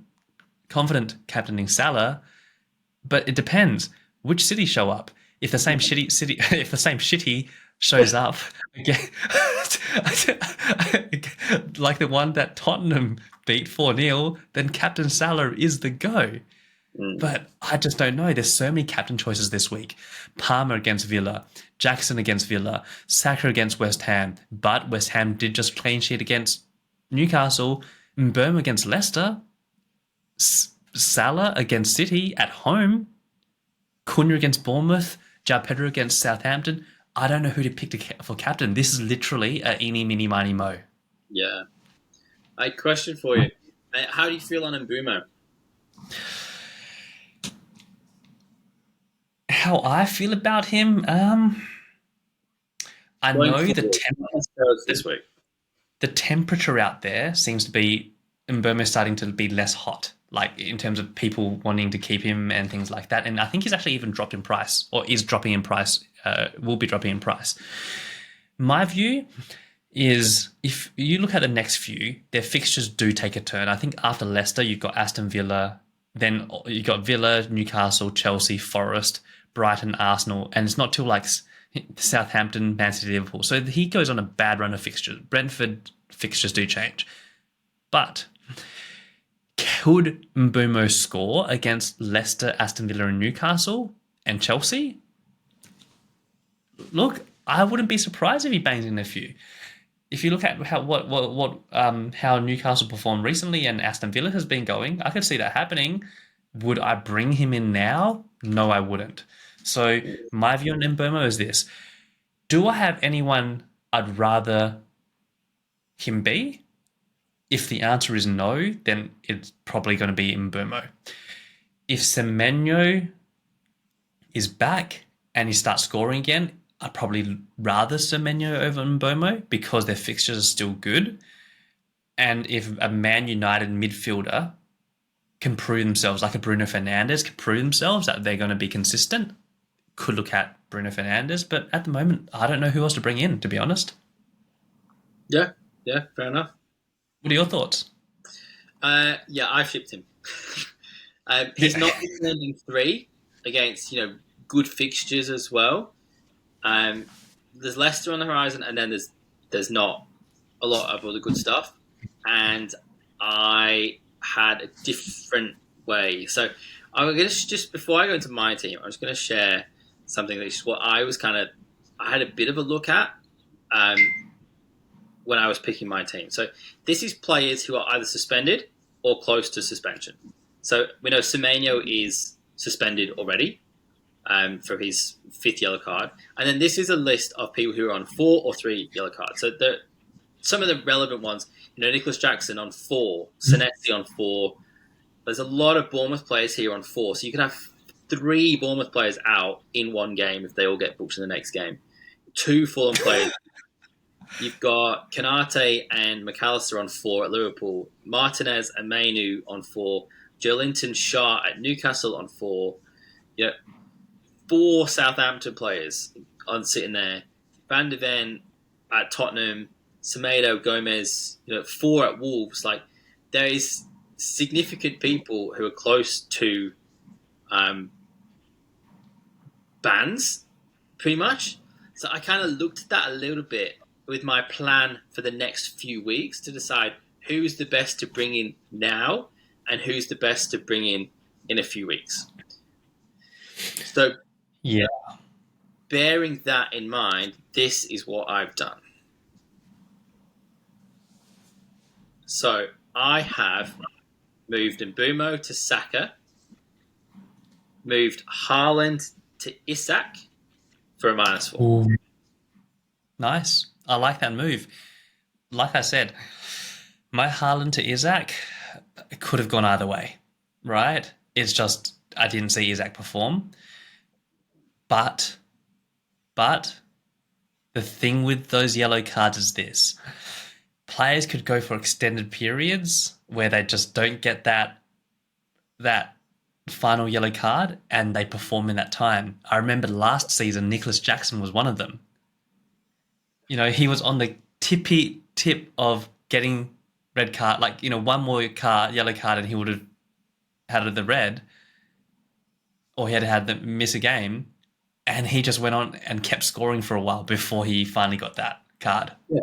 Speaker 2: captaining Salah. But it depends which City show up. If the same shitty shows up again, like the one that Tottenham beat 4-0, then Captain Salah is the go. But I just don't know. There's so many captain choices this week. Palmer against Villa, Jackson against Villa, Saka against West Ham. But West Ham did just clean sheet against Newcastle, Mbeumo against Leicester, Salah against City at home, Cunha against Bournemouth, João Pedro against Southampton. I don't know who to pick for captain. This is literally a eeny, mini, miny, mo.
Speaker 1: Yeah. A question for you. How do you feel on Mbeumo?
Speaker 2: How I feel about him, I know
Speaker 1: this week.
Speaker 2: The temperature out there seems to be Mbeumo starting to be less hot, like in terms of people wanting to keep him and things like that. And I think he's actually even dropped in price, or is dropping in price, will be dropping in price. My view is if you look at the next few, their fixtures do take a turn. I think after Leicester, you've got Aston Villa, then you've got Villa, Newcastle, Chelsea, Forest, Brighton, Arsenal, and it's not till like Southampton, Man City, Liverpool. So he goes on a bad run of fixtures. Brentford fixtures do change. But could Mbeumo score against Leicester, Aston Villa, and Newcastle and Chelsea? Look, I wouldn't be surprised if he bangs in a few. If you look at how Newcastle performed recently and Aston Villa has been going, I could see that happening. Would I bring him in now? No, I wouldn't. So my view on Mbeumo is this. Do I have anyone I'd rather him be? If the answer is no, then it's probably going to be Mbeumo. If Semenyo is back and he starts scoring again, I'd probably rather Semenyo over Mbeumo because their fixtures are still good. And if a Man United midfielder can prove themselves, like a Bruno Fernandes, can prove themselves that they're going to be consistent, could look at Bruno Fernandes. But at the moment, I don't know who else to bring in, to be honest.
Speaker 1: Yeah, fair enough.
Speaker 2: What are your thoughts?
Speaker 1: Yeah, I shipped him. He's not defending 3 against good fixtures as well. There's Leicester on the horizon, and then there's not a lot of other good stuff. And I had a different way. So I'm going to just before I go into my team, I'm just going to share something that's what I had a bit of a look at when I was picking my team. So this is players who are either suspended or close to suspension. So we know Semenyo is suspended already for his 5th yellow card. And then this is a list of people who are on 4 or 3 yellow cards. So some of the relevant ones, Nicholas Jackson on 4, Senesi on 4. There's a lot of Bournemouth players here on 4. So you can have 3 Bournemouth players out in one game if they all get booked in the next game. 2 Fulham players. You've got Kanate and McAllister on 4 at Liverpool. Martinez and Mainu on 4. Joelinton Shaw at Newcastle on 4. 4 Southampton players on sitting there. Van de Ven at Tottenham. Semedo, Gomez, 4 at Wolves. Like, there is significant people who are close to bans, pretty much. So I kind of looked at that a little bit with my plan for the next few weeks to decide who's the best to bring in now. and who's the best to bring in a few weeks. So,
Speaker 2: Yeah.
Speaker 1: bearing that in mind, this is what I've done. So, I have moved Mbumo to Saka, moved Haaland to Isak for a -4.
Speaker 2: Ooh. Nice. I like that move. Like I said, my Haaland to Isak could have gone either way, right? It's just I didn't see Isak perform. But the thing with those yellow cards is this. Players could go for extended periods where they just don't get that final yellow card and they perform in that time. I remember last season Nicholas Jackson was one of them. He was on the tippy tip of getting red card, one more yellow card, and he would have had the red, or he had to miss a game, and he just went on and kept scoring for a while before he finally got that card.
Speaker 1: Yeah.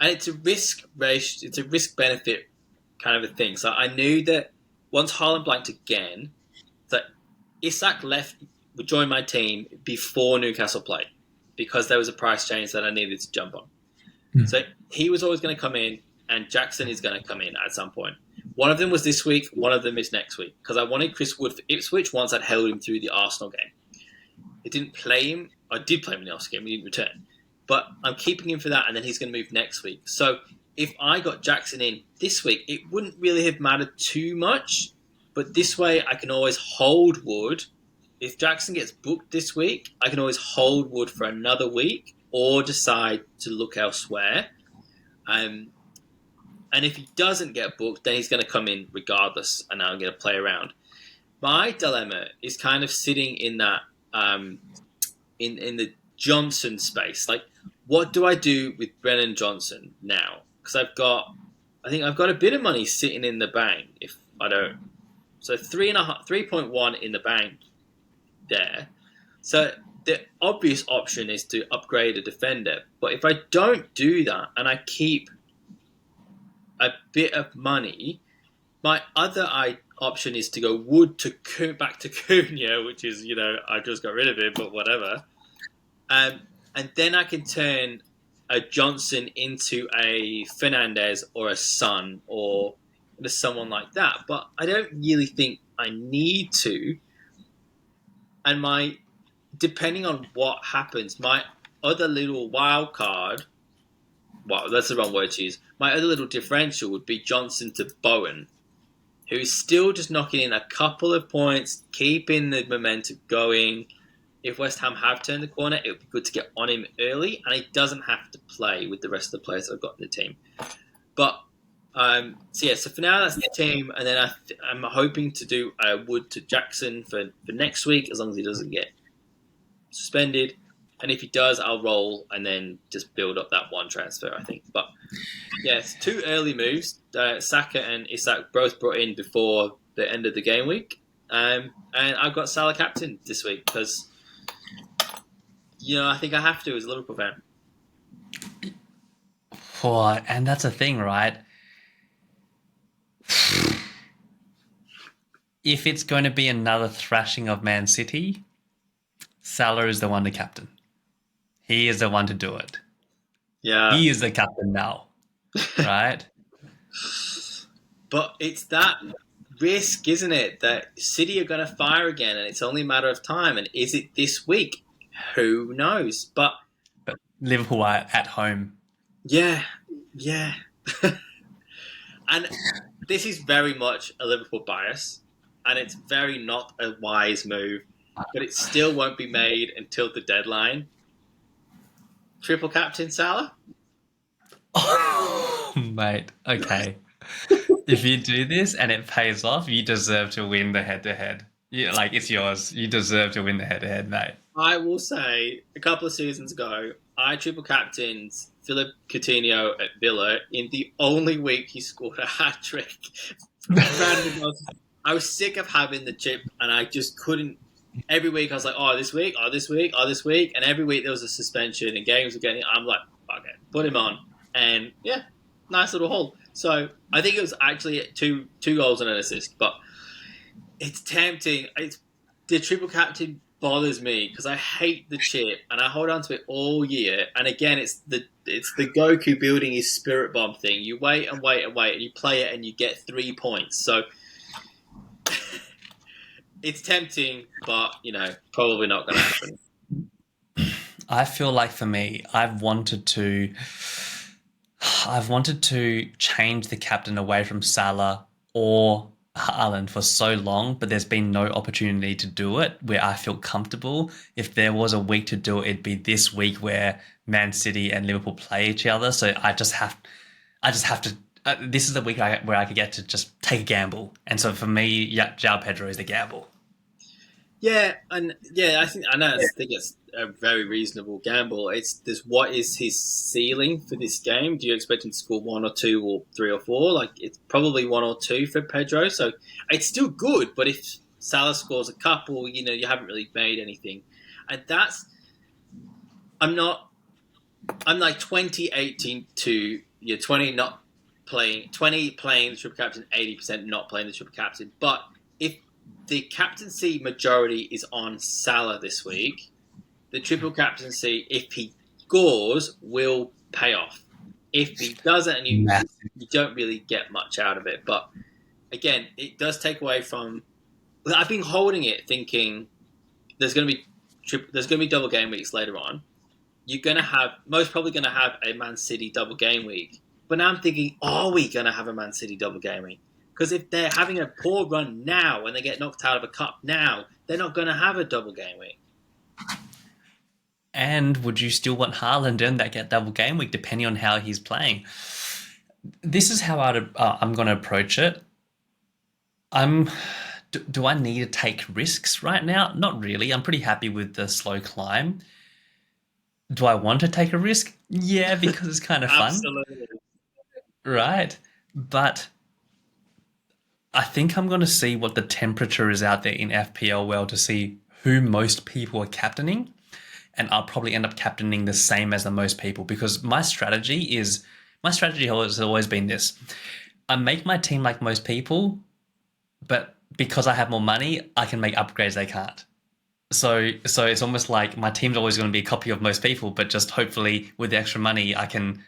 Speaker 1: And it's a risk benefit kind of a thing. So I knew that once Haaland blanked again, that Isak would join my team before Newcastle played, because there was a price change that I needed to jump on. Mm. So he was always going to come in, and Jackson is going to come in at some point. One of them was this week, one of them is next week, because I wanted Chris Wood for Ipswich once I'd held him through the Arsenal game. I didn't play him. I did play him in the Arsenal game. He didn't return. But I'm keeping him for that, and then he's going to move next week. So if I got Jackson in this week, it wouldn't really have mattered too much. But this way, I can always hold Wood. If Jackson gets booked this week, I can always hold Wood for another week or decide to look elsewhere. And if he doesn't get booked, then he's going to come in regardless, and I'm going to play around. My dilemma is kind of sitting in that in the Johnson space. Like, what do I do with Brennan Johnson now? Because I think I've got a bit of money sitting in the bank. If I don't, so 3.1 in the bank there. So the obvious option is to upgrade a defender. But if I don't do that and I keep a bit of money, my other option is to go Wood back to Cunha, which is, I just got rid of him, but whatever. And then I can turn a Johnson into a Fernandez or a Son or someone like that. But I don't really think I need to. And depending on what happens, my other little wild card, well, that's the wrong word to use. My other little differential would be Johnson to Bowen, who is still just knocking in a couple of points, keeping the momentum going. If West Ham have turned the corner, it would be good to get on him early, and he doesn't have to play with the rest of the players I've got in the team. But, so for now, that's the team, and then I'm hoping to do Wood to Jackson for next week, as long as he doesn't get suspended. And if he does, I'll roll and then just build up that one transfer, I think. But, yeah, it's 2 early moves. Saka and Isak both brought in before the end of the game week. And I've got Salah captain this week because, I think I have to as a Liverpool fan.
Speaker 2: Oh, and that's a thing, right? If it's going to be another thrashing of Man City, Salah is the one to captain. He is the one to do it.
Speaker 1: Yeah.
Speaker 2: He is the captain now, right?
Speaker 1: But it's that risk, isn't it? That City are going to fire again, and it's only a matter of time. And is it this week? Who knows? But
Speaker 2: Liverpool are at home.
Speaker 1: Yeah. And this is very much a Liverpool bias, and it's very not a wise move, but it still won't be made until the deadline. Triple captain Salah?
Speaker 2: Oh, mate, okay. If you do this and it pays off, you deserve to win the head-to-head. It's yours. You deserve to win the head-to-head, mate.
Speaker 1: I will say, a couple of seasons ago, I triple captained Philip Coutinho at Villa in the only week he scored a hat-trick. I was sick of having the chip, and I just couldn't. Every week I was like, this week. And every week there was a suspension and games were getting. I'm like, fuck it, put him on. And yeah, nice little haul. So I think it was actually two goals and an assist, but it's tempting. It's the triple captain bothers me because I hate the chip and I hold on to it all year. And again, it's the Goku building his spirit bomb thing. You wait and wait and wait, and you play it, and you get 3 points. So it's tempting, but probably not going to happen.
Speaker 2: I feel like for me, I've wanted to change the captain away from Salah or Haaland for so long, but there's been no opportunity to do it where I feel comfortable. If there was a week to do it, it'd be this week where Man City and Liverpool play each other. So I just have to. This is the week where I could get to just take a gamble, and so for me, yeah, João Pedro is the gamble.
Speaker 1: Yeah, and yeah, I think it's a very reasonable gamble. What is his ceiling for this game? Do you expect him to score one or two or three or four? Like it's probably one or two for Pedro, so it's still good. But if Salah scores a couple, you haven't really made anything, and that's I'm not. I'm like 2018 to 20 not playing, 20 playing the triple captain, 80% not playing the triple captain. But if the captaincy majority is on Salah this week, the triple captaincy, if he scores, will pay off. If he doesn't, and you don't really get much out of it. But again, it does take away from. I've been holding it, thinking there's going to be double game weeks later on. You're going to have most probably going to have a Man City double game week. But now I'm thinking, are we going to have a Man City double game week? Because if they're having a poor run now and they get knocked out of a cup now, they're not going to have a double game week.
Speaker 2: And would you still want Haaland in that get double game week, depending on how he's playing? This is how I'm going to approach it. Do I need to take risks right now? Not really. I'm pretty happy with the slow climb. Do I want to take a risk? Yeah, because it's kind of fun.
Speaker 1: Absolutely.
Speaker 2: Right. But I think I'm going to see what the temperature is out there in FPL world to see who most people are captaining. And I'll probably end up captaining the same as the most people because my strategy has always been this. I make my team like most people, but because I have more money, I can make upgrades they can't. So it's almost like my team's always going to be a copy of most people, but just hopefully with the extra money, I can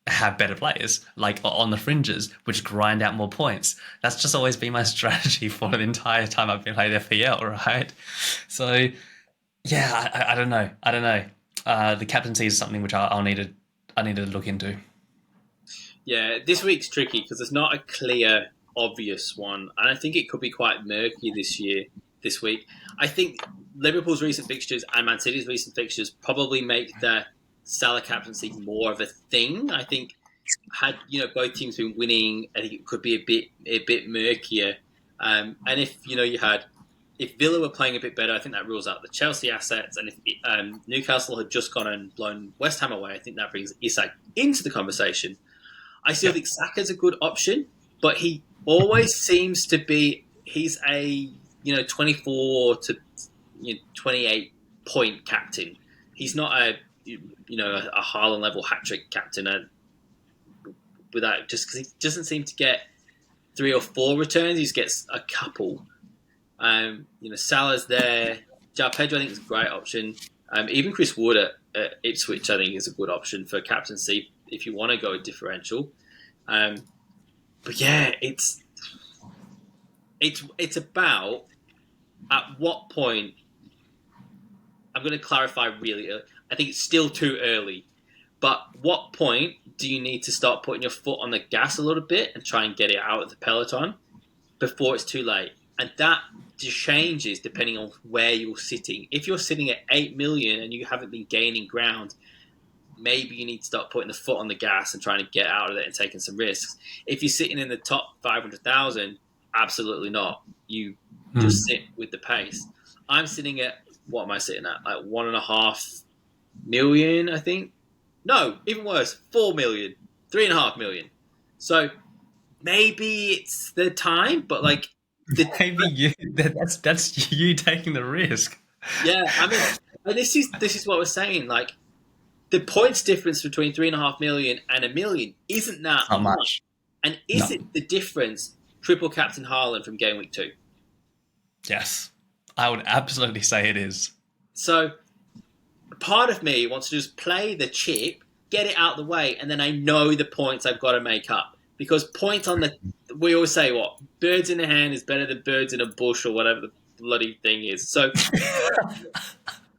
Speaker 2: have better players like on the fringes, which grind out more points. That's just always been my strategy for the entire time I've been playing FPL, right? So yeah, I don't know. I don't know. The captaincy is something which I need to look into.
Speaker 1: Yeah, this week's tricky because there's not a clear, obvious one, and I think it could be quite murky this week. I think Liverpool's recent fixtures and Man City's recent fixtures probably make the Salah captaincy more of a thing. I think had both teams been winning, I think it could be a bit murkier. And if Villa were playing a bit better, I think that rules out the Chelsea assets. And if Newcastle had just gone and blown West Ham away, I think that brings Isak into the conversation. I still think Saka's a good option, but he always seems to be. He's a 24 to 28 point captain. He's not a Haaland level hat trick captain. Without just because he doesn't seem to get 3 or 4 returns, he just gets a couple. Salah's there. João Pedro, I think, is a great option. Even Chris Wood at Ipswich, I think, is a good option for captaincy if you want to go differential. But yeah, it's about at what point. I'm going to clarify really early. I think it's still too early. But what point do you need to start putting your foot on the gas a little bit and try and get it out of the peloton before it's too late? And that changes depending on where you're sitting. If you're sitting at 8 million and you haven't been gaining ground, maybe you need to start putting the foot on the gas and trying to get out of it and taking some risks. If you're sitting in the top 500,000, absolutely not. You just sit with the pace. I'm sitting at, what am I sitting at? Like 1.5 million, I think. No, even worse, 4 million, 3.5 million. So maybe it's the time, but like,
Speaker 2: Maybe that's you taking the risk.
Speaker 1: yeah, I mean, and this is what we're saying. Like, the points difference between 3.5 million and 1 million isn't that
Speaker 2: Not much.
Speaker 1: And is it the difference triple captain Haaland from Gameweek 2?
Speaker 2: Yes. I would absolutely say it is.
Speaker 1: So part of me wants to just play the chip, get it out of the way, and then I know the points I've got to make up. Because points on the... We always say, what? Birds in the hand is better than birds in a bush or whatever the bloody thing is. So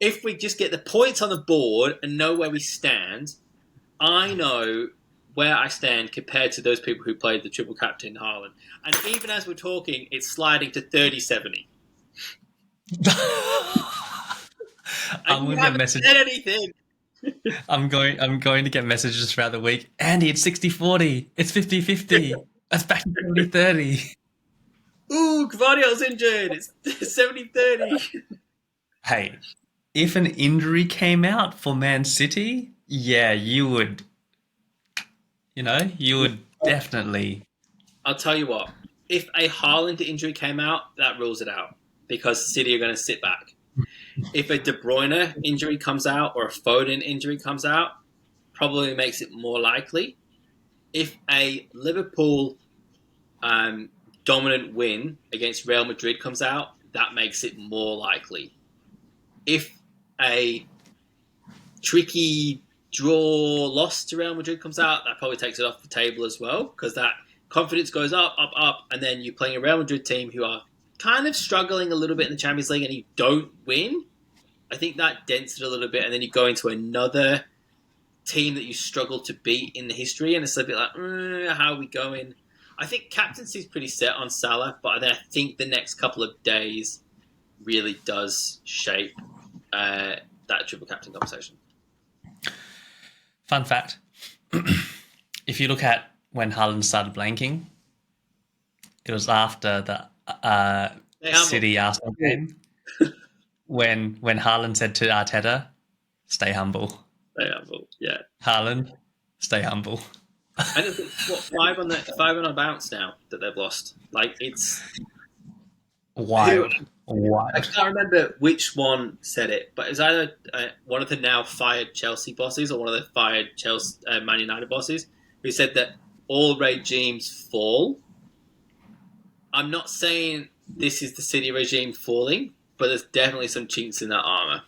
Speaker 1: if we just get the points on the board and know where we stand, I know where I stand compared to those people who played the triple captain Haaland. And even as we're talking, it's sliding to 30-70.
Speaker 2: I'm going to get messages.
Speaker 1: Said anything.
Speaker 2: I'm going to get messages throughout the week. Andy, it's 60-40. It's 50-50. That's back to 70-30.
Speaker 1: Ooh, Gvardiol's injured. It's 70-30.
Speaker 2: Hey, if an injury came out for Man City, yeah, you would definitely.
Speaker 1: I'll tell you what. If a Haaland injury came out, that rules it out because City are going to sit back. If a De Bruyne injury comes out or a Foden injury comes out, probably makes it more likely. If a Liverpool dominant win against Real Madrid comes out, that makes it more likely. If a tricky draw loss to Real Madrid comes out, that probably takes it off the table as well because that confidence goes up, and then you're playing a Real Madrid team who are kind of struggling a little bit in the Champions League and you don't win. I think that dents it a little bit, and then you go into another team that you struggle to beat in the history, and it's a bit like, how are we going? I think captaincy is pretty set on Salah, but I think the next couple of days really does shape that triple captain conversation.
Speaker 2: Fun fact. If you look at when Haaland started blanking, it was after the City-Arsenal game when Haaland said to Arteta, stay humble.
Speaker 1: Stay humble, yeah.
Speaker 2: Haaland, stay humble.
Speaker 1: And it's, what, five on a bounce now that they've lost. Like, it's...
Speaker 2: Wild.
Speaker 1: I can't remember which one said it, but it was either one of the now fired Chelsea bosses or one of the fired Man United bosses who said that all regimes fall. I'm not saying this is the City regime falling, but there's definitely some chinks in that armour.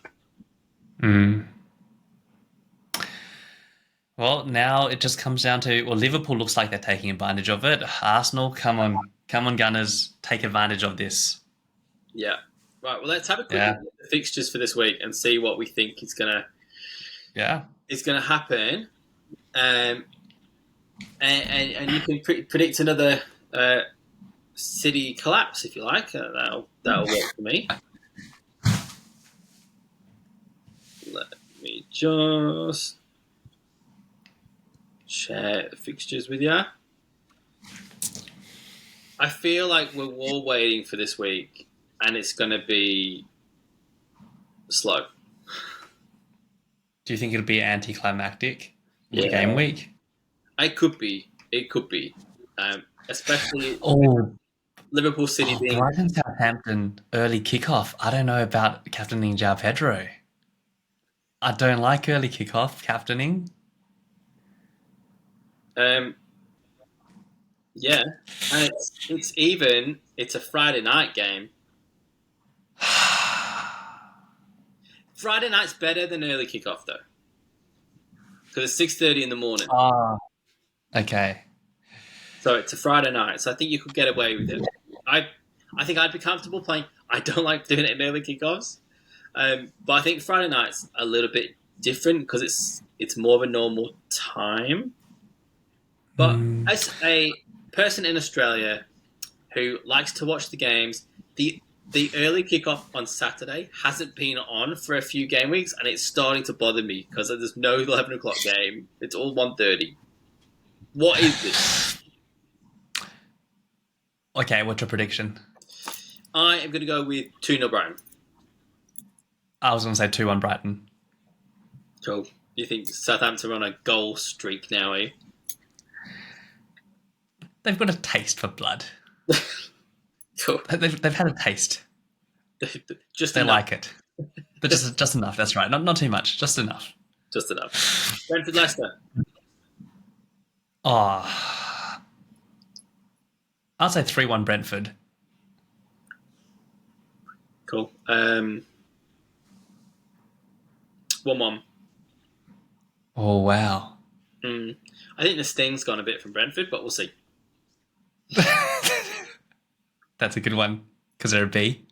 Speaker 2: Well, now it just comes down to, Liverpool looks like they're taking advantage of it. Arsenal, come on Gunners, take advantage of this.
Speaker 1: Yeah. Right, well, let's have a quick look at the fixtures for this week and see what we think is going to happen. And you can predict another City collapse, if you like. That'll work for me. Let me just share the fixtures with you. I feel like we're all waiting for this week, and it's going to be slow.
Speaker 2: Do you think it'll be anticlimactic in the game week?
Speaker 1: It could be. Especially Liverpool City being...
Speaker 2: Brighton Southampton early kickoff. I don't know about captaining João Pedro. I don't like early kickoff captaining.
Speaker 1: Yeah, and it's a Friday night game. Friday night's better than early kickoff though, because it's 6:30 in the morning.
Speaker 2: Okay.
Speaker 1: So it's a Friday night, so I think you could get away with it. I think I'd be comfortable playing. I don't like doing it in early kickoffs, but I think Friday night's a little bit different because it's more of a normal time. But as a person in Australia who likes to watch the games, the early kickoff on Saturday hasn't been on for a few game weeks, and it's starting to bother me because there's no 11 o'clock game. It's all 1:30. What is this?
Speaker 2: Okay, what's your prediction?
Speaker 1: I am going to go with 2-0 Brighton.
Speaker 2: I was going to say 2-1 Brighton.
Speaker 1: Cool. You think Southampton are on a goal streak now, eh?
Speaker 2: They've got a taste for blood.
Speaker 1: Cool.
Speaker 2: They've had a taste. They like it. But just enough, that's right. Not too much, just enough.
Speaker 1: Just enough. Brentford Leicester.
Speaker 2: Oh, I'll say 3-1 Brentford.
Speaker 1: Cool. 1-1.
Speaker 2: Oh, wow.
Speaker 1: I think the sting's gone a bit from Brentford, but we'll see.
Speaker 2: That's a good one because they're a B.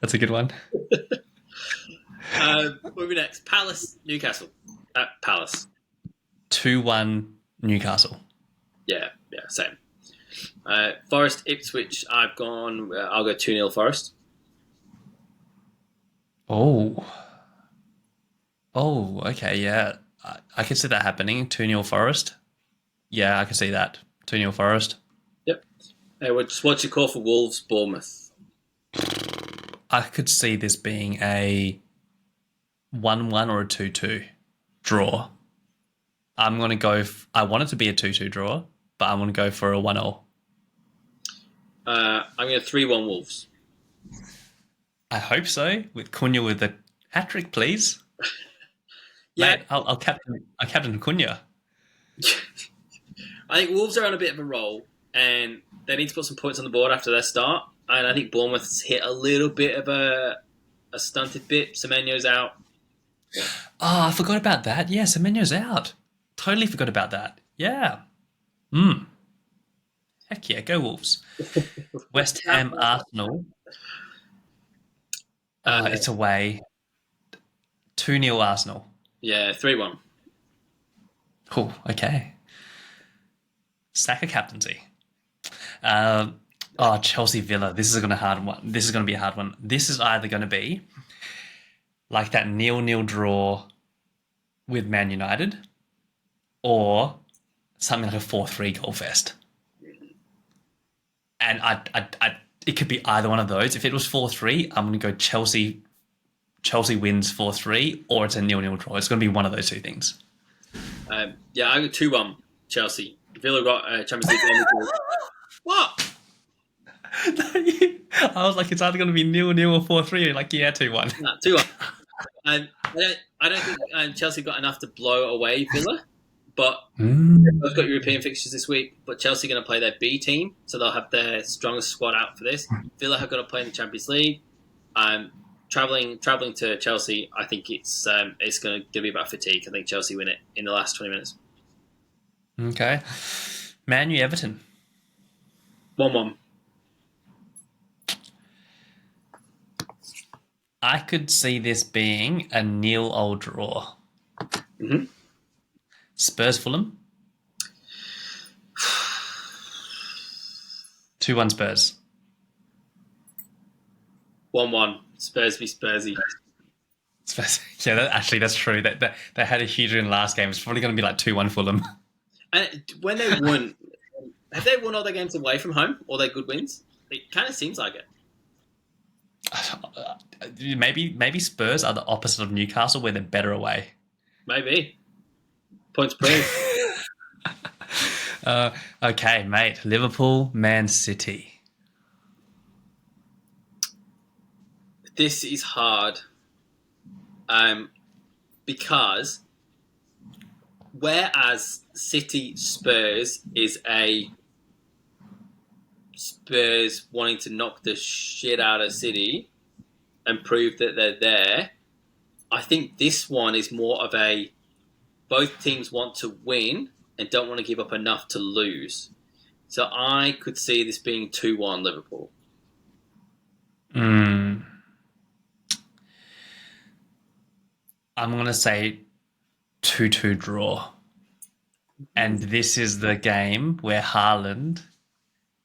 Speaker 2: That's a good one.
Speaker 1: Moving next. Palace, Newcastle. Palace.
Speaker 2: 2-1 Newcastle.
Speaker 1: Yeah, same. Forest, Ipswich, I'll go 2-0 Forest.
Speaker 2: Oh. Oh, okay, yeah. I could see that happening. 2-0 Forest. Yeah, I can see that. 2-0 Forest.
Speaker 1: Yep. What's your call for Wolves, Bournemouth?
Speaker 2: I could see this being a 1-1 or a 2-2 draw. I'm going to go... I want it to be a 2-2 draw, but I'm going to go for a 1-0.
Speaker 1: I'm going to 3-1 Wolves.
Speaker 2: I hope so. With Cunha with the hat-trick, please.
Speaker 1: Yeah.
Speaker 2: Mate, I'll captain Cunha.
Speaker 1: I think Wolves are on a bit of a roll, and they need to put some points on the board after their start. And I think Bournemouth's hit a little bit of a stunted bit. Semenyo's out.
Speaker 2: Oh, I forgot about that. Yeah, Semenyo's out. Totally forgot about that. Yeah. Heck yeah, go Wolves. West Ham, Arsenal. It's away. 2-0 Arsenal.
Speaker 1: Yeah, 3-1.
Speaker 2: Cool, okay. Saka captaincy. Chelsea Villa. This is going to be a hard one. This is either going to be like that 0-0 draw with Man United, or something like a 4-3 goal fest. And it could be either one of those. If it was 4-3, I'm going to go Chelsea. Chelsea wins 4-3, or it's a 0-0 draw. It's going to be one of those two things.
Speaker 1: I go 2-1 Chelsea. Villa got Champions League. What?
Speaker 2: I was like, it's either going to be 0-0 or 4-3. You're like, yeah, 2-1.
Speaker 1: No, 2-1. I don't think Chelsea got enough to blow away Villa, but they've got European fixtures this week. But Chelsea are going to play their B team, so they'll have their strongest squad out for this. Villa have got to play in the Champions League. Traveling to Chelsea, I think it's going to be about fatigue. I think Chelsea win it in the last 20 minutes.
Speaker 2: Okay. Man U Everton.
Speaker 1: 1-1.
Speaker 2: I could see this being a 0-0 draw.
Speaker 1: Mm-hmm.
Speaker 2: Spurs Fulham. 2-1 Spurs.
Speaker 1: 1-1. Spurs v Spursy.
Speaker 2: Yeah, that's true. They had a huge win last game. It's probably going to be like 2-1 Fulham.
Speaker 1: And when they won, have they won all their games away from home? All their good wins? It kind of seems like it.
Speaker 2: Maybe Spurs are the opposite of Newcastle, where they're better away.
Speaker 1: Maybe. Points proved.
Speaker 2: Okay, mate. Liverpool, Man City.
Speaker 1: This is hard. Because whereas City Spurs is a Spurs wanting to knock the shit out of City and prove that they're there, I think this one is more of a both teams want to win and don't want to give up enough to lose. So I could see this being 2-1 Liverpool.
Speaker 2: I'm going to say 2-2 draw. And this is the game where Haaland,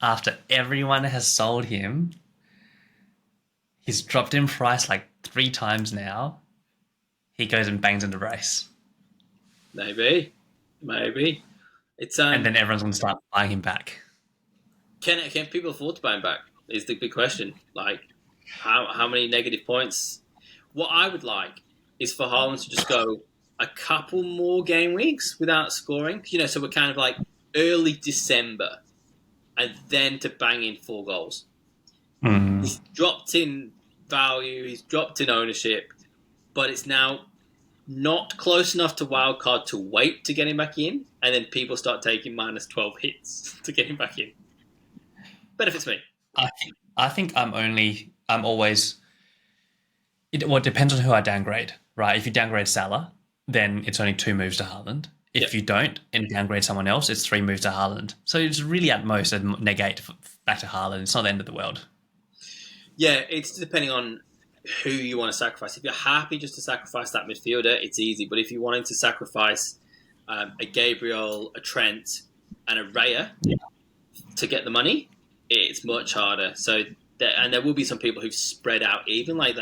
Speaker 2: after everyone has sold him, he's dropped in price like 3 times now. He goes and bangs in the race.
Speaker 1: Maybe. It's
Speaker 2: and then everyone's going to start buying him back.
Speaker 1: Can people afford to buy him back? Is the big question. Like, how many negative points? What I would like is for Haaland to just go a couple more game weeks without scoring. So we're kind of like early December, and then to bang in 4 goals. He's dropped in value. He's dropped in ownership, but it's now not close enough to wildcard to wait to get him back in, and then people start taking minus 12 hits to get him back in. Benefits me.
Speaker 2: I think I'm always. It depends on who I downgrade, right? If you downgrade Salah, then it's only 2 moves to Haaland. If you don't and downgrade someone else, it's 3 moves to Haaland. So it's really at most a negate back to Haaland. It's not the end of the world.
Speaker 1: Yeah, it's depending on who you want to sacrifice. If you're happy just to sacrifice that midfielder, it's easy. But if you're wanting to sacrifice a Gabriel, a Trent, and a Raya to get the money, it's much harder. So, there will be some people who've spread out even like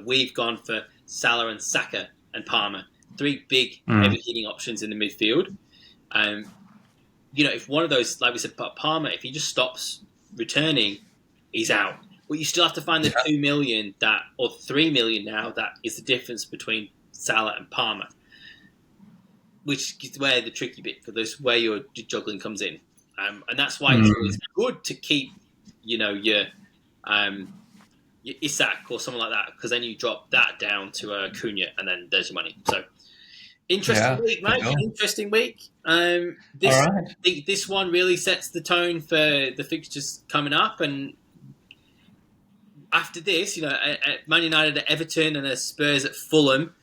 Speaker 1: we've gone for Salah and Saka and Palmer, 3 big heavy hitting options in the midfield. If one of those, like we said, Palmer, if he just stops returning, he's out. But you still have to find the 2 million or 3 million now that is the difference between Salah and Palmer, which is where the tricky bit for this, where your juggling comes in, and that's why it's always good to keep, your Isak or something like that, because then you drop that down to Cunha, and then there's your money. So interesting week, mate. Interesting week. This one really sets the tone for the fixtures coming up, and after this, at Man United at Everton and Spurs at Fulham,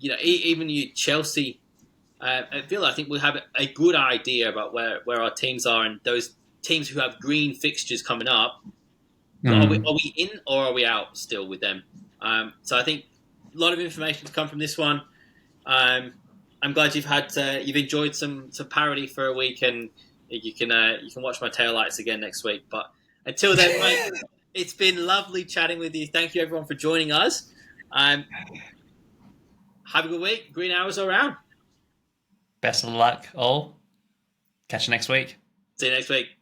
Speaker 1: even you Chelsea at Villa, I think we'll have a good idea about where our teams are, and those teams who have green fixtures coming up. Are we in or are we out still with them? So I think a lot of information to come from this one. I'm glad you've enjoyed some parody for a week, and you can watch my taillights again next week. But until then, mate, it's been lovely chatting with you. Thank you everyone for joining us. Have a good week. Green hours are around.
Speaker 2: Best of luck, all. Catch you next week.
Speaker 1: See you next week.